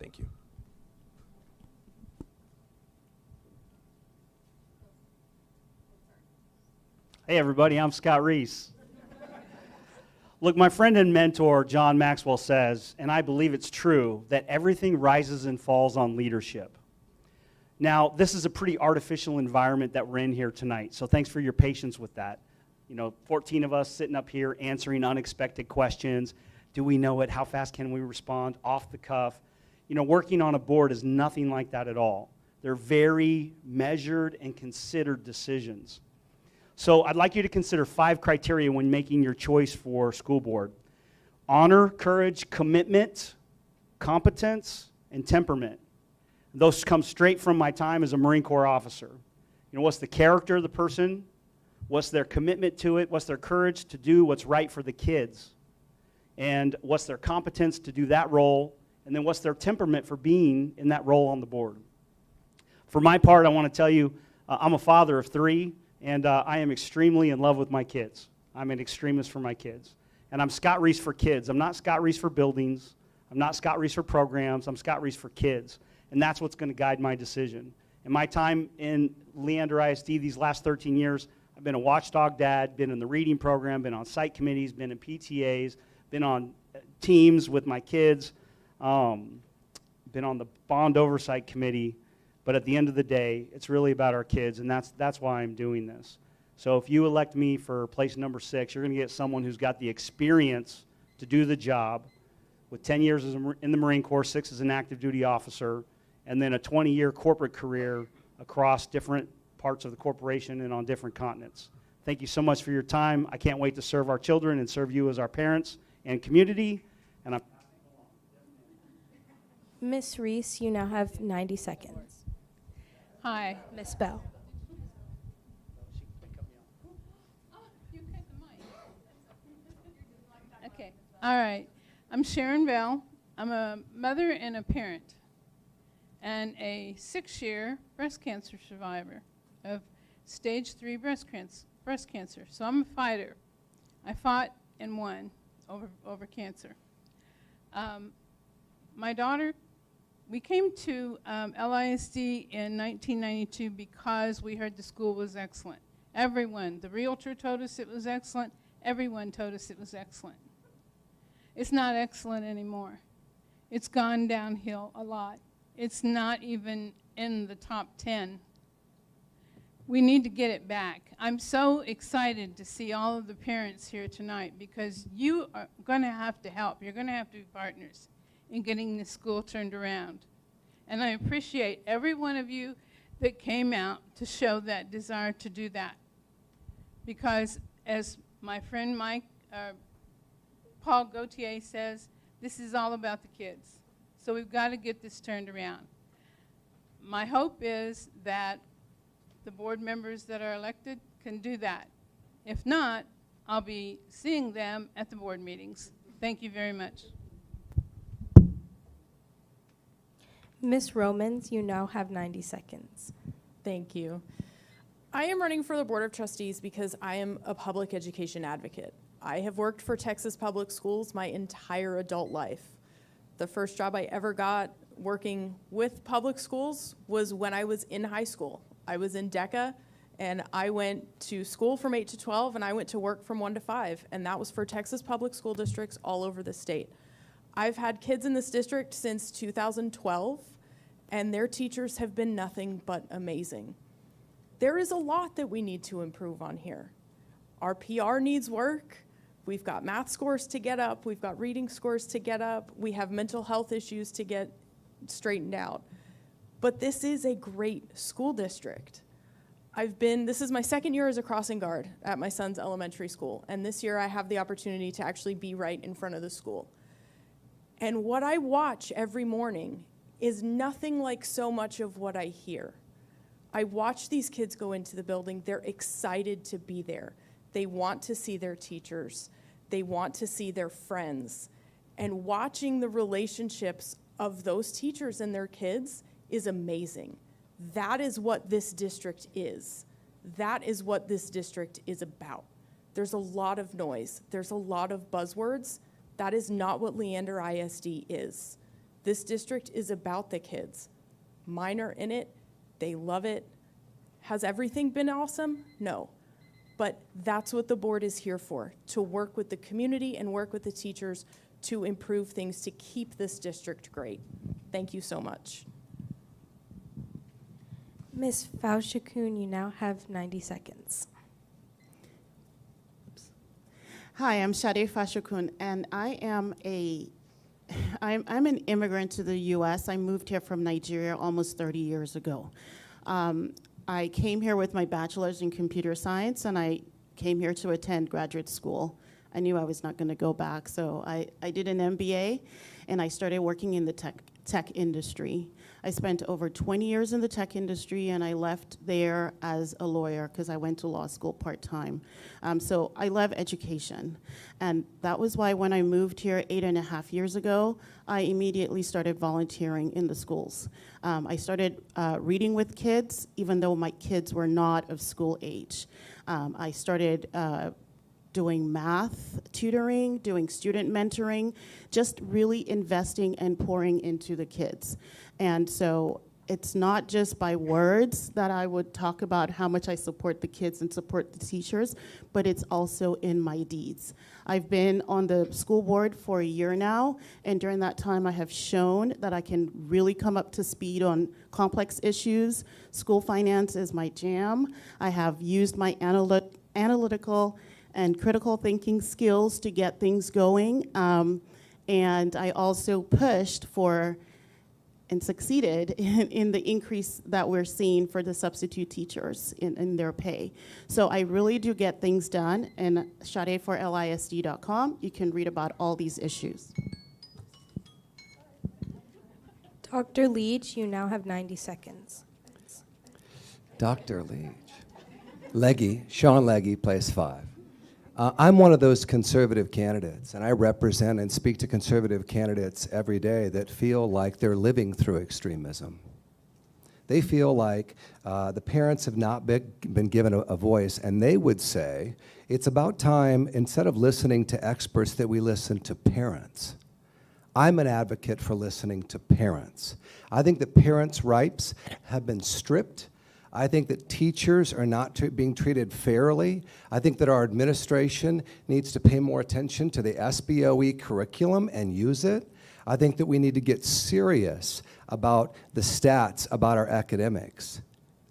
Thank you. Hey everybody, I'm Scott Reese. Look, my friend and mentor, John Maxwell, says, and I believe it's true, that everything rises and falls on leadership. Now, this is a pretty artificial environment that we're in here tonight, so thanks for your patience with that. 14 of us sitting up here answering unexpected questions. Do we know it? How fast can we respond? Off the cuff. Working on a board is nothing like that at all. They're very measured and considered decisions. So I'd like you to consider 5 criteria when making your choice for school board. Honor, courage, commitment, competence, and temperament. Those come straight from my time as a Marine Corps officer. What's the character of the person? What's their commitment to it? What's their courage to do what's right for the kids? And what's their competence to do that role? And then what's their temperament for being in that role on the board? For my part, I want to tell you, I'm a father of 3. And I am extremely in love with my kids. I'm an extremist for my kids. And I'm Scott Reese for kids. I'm not Scott Reese for buildings. I'm not Scott Reese for programs. I'm Scott Reese for kids. And that's what's going to guide my decision. In my time in Leander ISD these last 13 years, I've been a watchdog dad, been in the reading program, been on site committees, been in PTAs, been on teams with my kids, been on the bond oversight committee. But at the end of the day, it's really about our kids, and that's why I'm doing this. So if you elect me for place number 6, you're going to get someone who's got the experience to do the job with 10 years in the Marine Corps, 6 as an active duty officer, and then a 20-year corporate career across different parts of the corporation and on different continents. Thank you so much for your time. I can't wait to serve our children and serve you as our parents and community. And Ms. Reese, you now have 90 seconds. Hi. Ms. Bell. Okay. All right. I'm Sharon Vale. I'm a mother and a parent and a 6-year breast cancer survivor of stage 3 breast cancer. So I'm a fighter. I fought and won over cancer. My daughter, we came to LISD in 1992 because we heard the school was excellent. Everyone, the realtor told us it was excellent. Everyone told us it was excellent. It's not excellent anymore. It's gone downhill a lot. It's not even in the top 10. We need to get it back. I'm so excited to see all of the parents here tonight because you are going to have to help. You're going to have to be partners in getting the school turned around. And I appreciate every one of you that came out to show that desire to do that. Because as my friend Paul Gauthier says, this is all about the kids. So we've got to get this turned around. My hope is that the board members that are elected can do that. If not, I'll be seeing them at the board meetings. Thank you very much. Ms. Romans, you now have 90 seconds. Thank you. I am running for the Board of Trustees because I am a public education advocate. I have worked for Texas Public Schools my entire adult life. The first job I ever got working with public schools was when I was in high school. I was in DECA, and I went to school from 8 to 12, and I went to work from 1 to 5, and that was for Texas Public School districts all over the state. I've had kids in this district since 2012, and their teachers have been nothing but amazing. There is a lot that we need to improve on here. Our PR needs work. We've got math scores to get up. We've got reading scores to get up. We have mental health issues to get straightened out. But this is a great school district. This is my 2nd year as a crossing guard at my son's elementary school, and this year I have the opportunity to actually be right in front of the school. And what I watch every morning is nothing like so much of what I hear. I watch these kids go into the building. They're excited to be there. They want to see their teachers. They want to see their friends. And watching the relationships of those teachers and their kids is amazing. That is what this district is. That is what this district is about. There's a lot of noise. There's a lot of buzzwords. That is not what Leander ISD is. This district is about the kids. Mine are in it. They love it. Has everything been awesome? No. But that's what the board is here for, to work with the community and work with the teachers to improve things to keep this district great. Thank you so much. Ms. Fashokun, you now have 90 seconds. Hi, I'm Shady Fashokun, and I'm an immigrant to the U.S. I moved here from Nigeria almost 30 years ago. I came here with my bachelor's in computer science, and I came here to attend graduate school. I knew I was not going to go back, so I did an MBA, and I started working in the tech industry. I spent over 20 years in the tech industry, and I left there as a lawyer because I went to law school part-time. So I love education, and that was why when I moved here 8.5 years ago, I immediately started volunteering in the schools. I started reading with kids, even though my kids were not of school age. I started doing math tutoring, doing student mentoring, just really investing and pouring into the kids. And so it's not just by words that I would talk about how much I support the kids and support the teachers, but it's also in my deeds. I've been on the school board for a year now, and during that time I have shown that I can really come up to speed on complex issues. School finance is my jam. I have used my analytical and critical thinking skills to get things going. And I also pushed for and succeeded in the increase that we're seeing for the substitute teachers in their pay. So I really do get things done, and shadeforlisd.com, you can read about all these issues. Dr. Leach, you now have 90 seconds. Dr. Leach. Leggy, Sean Leggy, place 5. I'm one of those conservative candidates, and I represent and speak to conservative candidates every day that feel like they're living through extremism. They feel like the parents have not been given a voice, and they would say it's about time, instead of listening to experts, that we listen to parents. I'm an advocate for listening to parents. I think that parents' rights have been stripped. I think that teachers are not being treated fairly. I think that our administration needs to pay more attention to the SBOE curriculum and use it. I think that we need to get serious about the stats about our academics.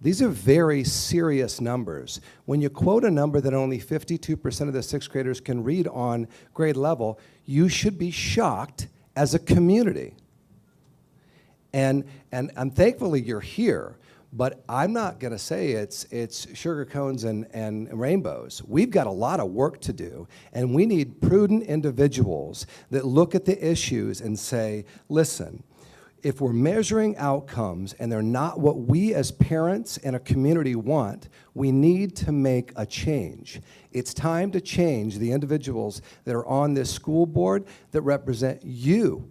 These are very serious numbers. When you quote a number that only 52% of the 6th graders can read on grade level, you should be shocked as a community. And thankfully you're here. But I'm not going to say it's sugar cones and rainbows. We've got a lot of work to do, and we need prudent individuals that look at the issues and say, listen, if we're measuring outcomes and they're not what we as parents and a community want, we need to make a change. It's time to change the individuals that are on this school board that represent you,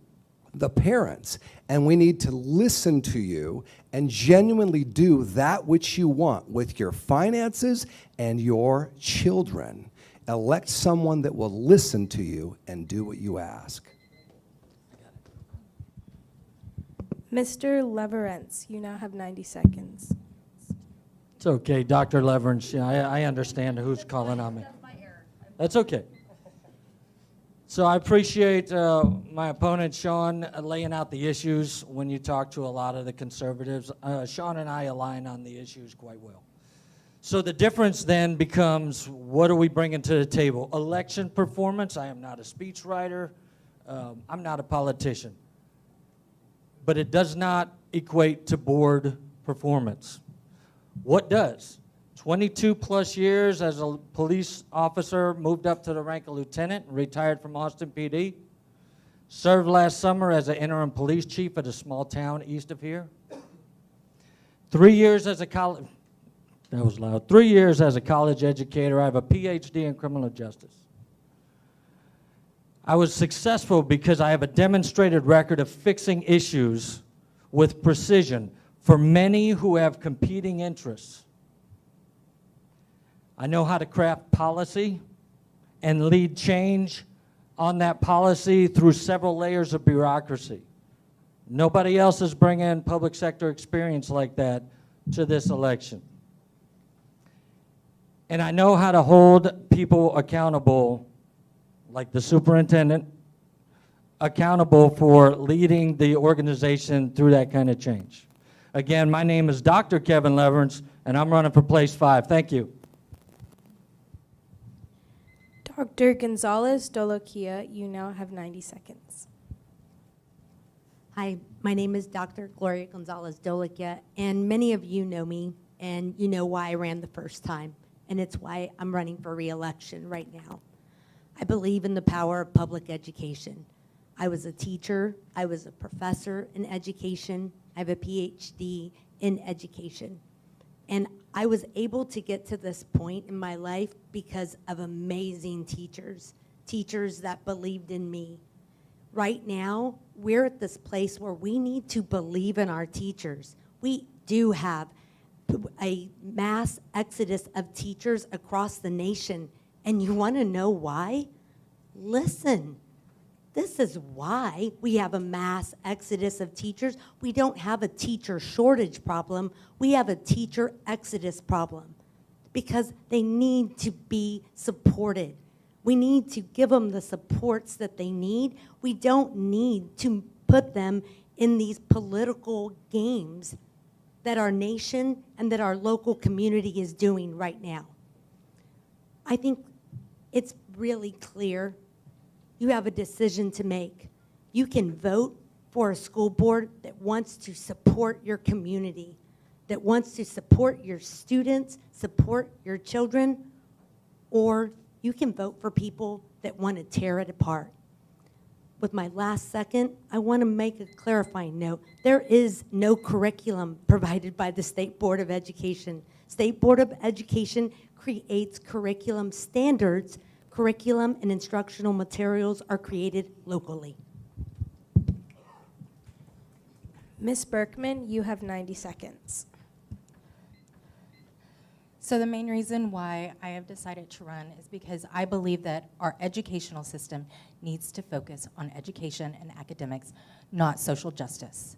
the parents, and we need to listen to you and genuinely do that which you want with your finances and your children. Elect someone that will listen to you and do what you ask. Mr. Leverance, you now have 90 seconds. It's okay, Dr. Leverance. I understand who's calling on me. That's okay. So I appreciate my opponent, Sean, laying out the issues when you talk to a lot of the conservatives. Sean and I align on the issues quite well. So the difference then becomes, what are we bringing to the table? Election performance. I am not a speechwriter. I'm not a politician. But it does not equate to board performance. What does? 22 plus years as a police officer, moved up to the rank of lieutenant, retired from Austin PD. Served last summer as an interim police chief at a small town east of here. 3 years as a college, that was loud. 3 years as a college educator. I have a PhD in criminal justice. I was successful because I have a demonstrated record of fixing issues with precision for many who have competing interests. I know how to craft policy and lead change on that policy through several layers of bureaucracy. Nobody else is bringing public sector experience like that to this election. And I know how to hold people accountable, like the superintendent, accountable for leading the organization through that kind of change. Again, my name is Dr. Kevin Leverance, and I'm running for place 5. Thank you. Dr. Gonzalez Dolica, you now have 90 seconds. Hi, my name is Dr. Gloria Gonzalez Dolica, and many of you know me, and you know why I ran the first time, and it's why I'm running for re-election right now. I believe in the power of public education. I was a teacher, I was a professor in education, I have a PhD in education. And I was able to get to this point in my life because of amazing teachers, teachers that believed in me. Right now, we're at this place where we need to believe in our teachers. We do have a mass exodus of teachers across the nation. And you want to know why? Listen. This is why we have a mass exodus of teachers. We don't have a teacher shortage problem. We have a teacher exodus problem because they need to be supported. We need to give them the supports that they need. We don't need to put them in these political games that our nation and that our local community is doing right now. I think it's really clear. You have a decision to make. You can vote for a school board that wants to support your community, that wants to support your students, support your children, or you can vote for people that want to tear it apart. With my last second, I want to make a clarifying note. There is no curriculum provided by the State Board of Education. State Board of Education creates curriculum standards. Curriculum and instructional materials are created locally. Ms. Berkman, you have 90 seconds. So the main reason why I have decided to run is because I believe that our educational system needs to focus on education and academics, not social justice.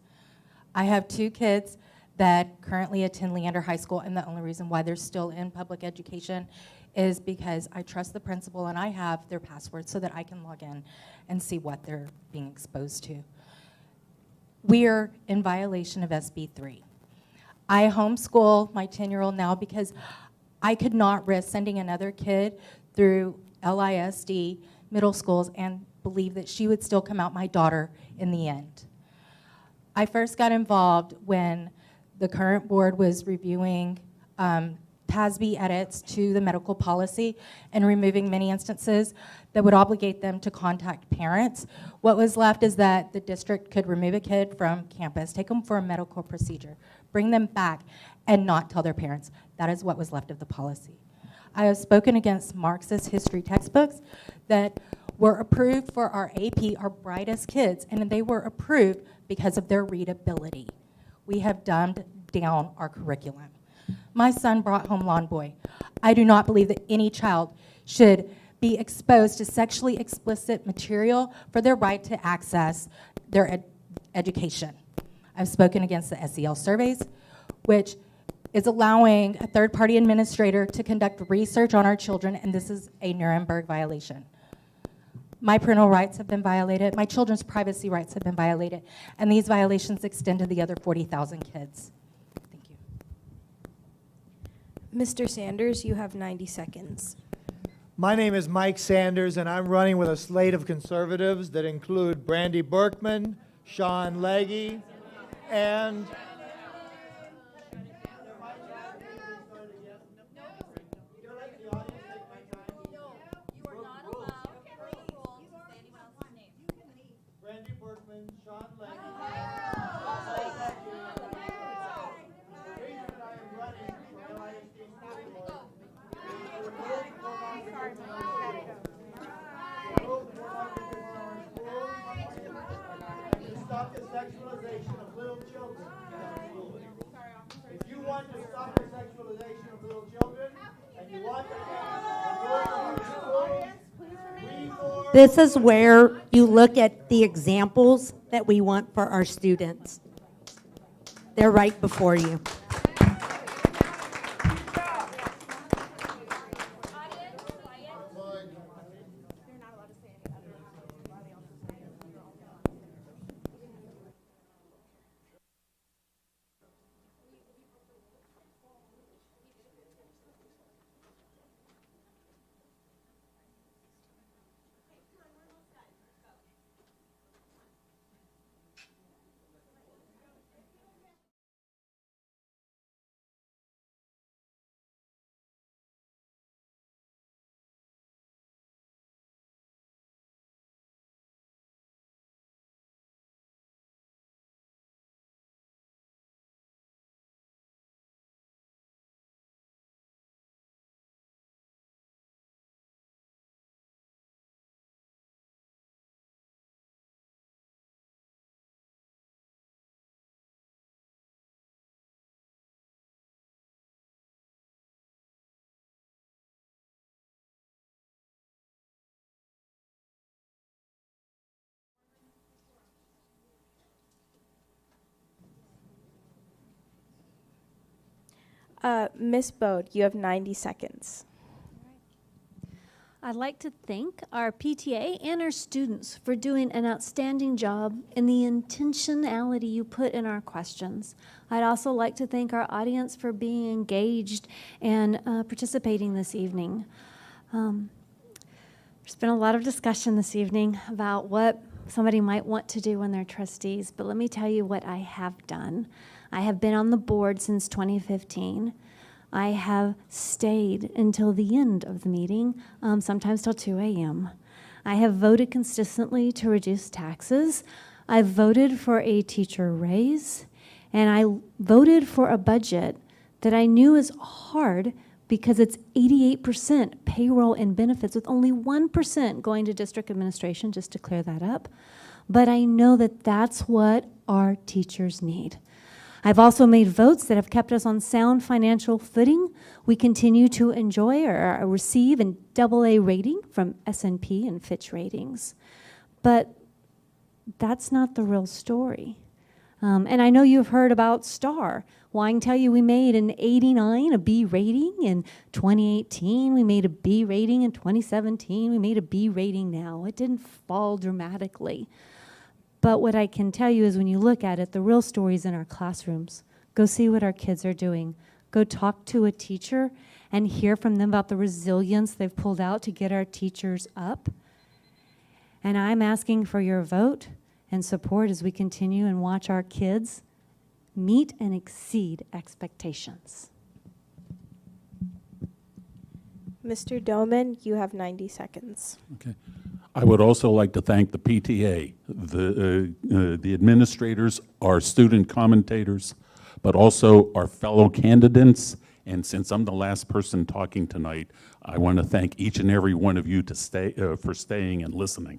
I have 2 kids that currently attend Leander High School, and the only reason why they're still in public education is because I trust the principal and I have their password so that I can log in and see what they're being exposed to. We are in violation of SB 3. I homeschool my 10-year-old now because I could not risk sending another kid through LISD middle schools and believe that she would still come out my daughter in the end. I first got involved when the current board was reviewing TASB edits to the medical policy and removing many instances that would obligate them to contact parents. What was left is that the district could remove a kid from campus, take them for a medical procedure, bring them back, and not tell their parents. That is what was left of the policy. I have spoken against Marxist history textbooks that were approved for our AP, our brightest kids, and they were approved because of their readability. We have dumbed down our curriculum. My son brought home Lawn Boy. I do not believe that any child should be exposed to sexually explicit material for their right to access their education. I've spoken against the SEL surveys, which is allowing a third-party administrator to conduct research on our children, and this is a Nuremberg violation. My parental rights have been violated, my children's privacy rights have been violated, and these violations extend to the other 40,000 kids. Thank you. Mr. Sanders, you have 90 seconds. My name is Mike Sanders, and I'm running with a slate of conservatives that include Brandy Berkman, Sean Legge, and stop the sexualization of little children. If you want to stop the sexualization of little children, and you want to This is where you look at the examples that we want for our students. They're right before you. Ms. Bode, you have 90 seconds. I'd like to thank our PTA and our students for doing an outstanding job in the intentionality you put in our questions. I'd also like to thank our audience for being engaged and participating this evening. There's been a lot of discussion this evening about what somebody might want to do when they're trustees, but let me tell you what I have done. I have been on the board since 2015. I have stayed until the end of the meeting, sometimes till 2 a.m. I have voted consistently to reduce taxes. I voted for a teacher raise, and I voted for a budget that I knew is hard because it's 88% payroll and benefits with only 1% going to district administration, just to clear that up. But I know that that's what our teachers need. I've also made votes that have kept us on sound financial footing. We continue to enjoy or receive an AA rating from S&P and Fitch ratings. But that's not the real story. And I know you've heard about STAR. Well, I can tell you we made an 89, a B rating in 2018. We made a B rating in 2017. We made a B rating now. It didn't fall dramatically. But what I can tell you is when you look at it, the real story is in our classrooms. Go see what our kids are doing. Go talk to a teacher and hear from them about the resilience they've pulled out to get our teachers up. And I'm asking for your vote and support as we continue and watch our kids meet and exceed expectations. Mr. Doman, you have 90 seconds. Okay. I would also like to thank the PTA, the administrators, our student commentators, but also our fellow candidates. And since I'm the last person talking tonight, I want to thank each and every one of you for staying and listening.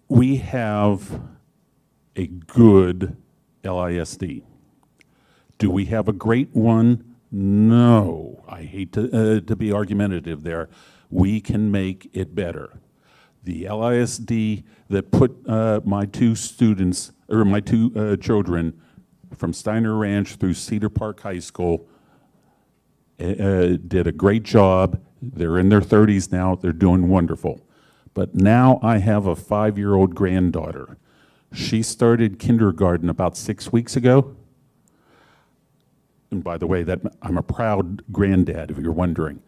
We have a good LISD. Do we have a great one? No. I hate to be argumentative there. We can make it better. The LISD that put my two children from Steiner Ranch through Cedar Park High School did a great job. They're in their 30s now. They're doing wonderful. But now I have a 5-year-old granddaughter. She started kindergarten about 6 weeks ago. And by the way, I'm a proud granddad, if you're wondering.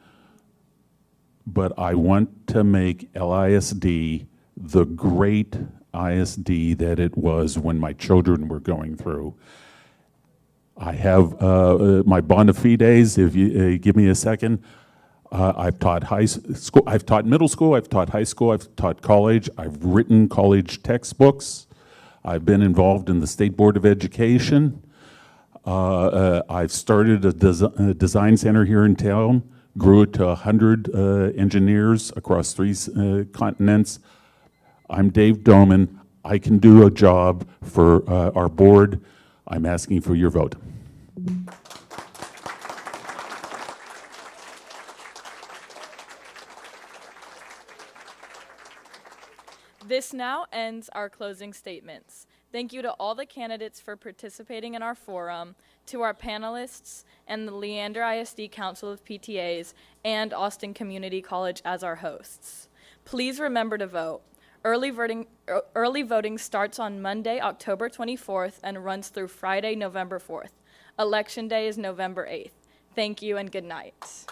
But I want to make LISD the great ISD that it was when my children were going through. I have my bona fides, if you give me a second. I've taught high school, I've taught middle school, I've taught high school, I've taught college, I've written college textbooks, I've been involved in the State Board of Education. I've started a design center here in town, grew it to 100 engineers across 3 continents. I'm Dave Doman. I can do a job for our board. I'm asking for your vote. This now ends our closing statements. Thank you to all the candidates for participating in our forum, to our panelists, and the Leander ISD Council of PTAs, and Austin Community College as our hosts. Please remember to vote. Early voting starts on Monday, October 24th, and runs through Friday, November 4th. Election Day is November 8th. Thank you and good night.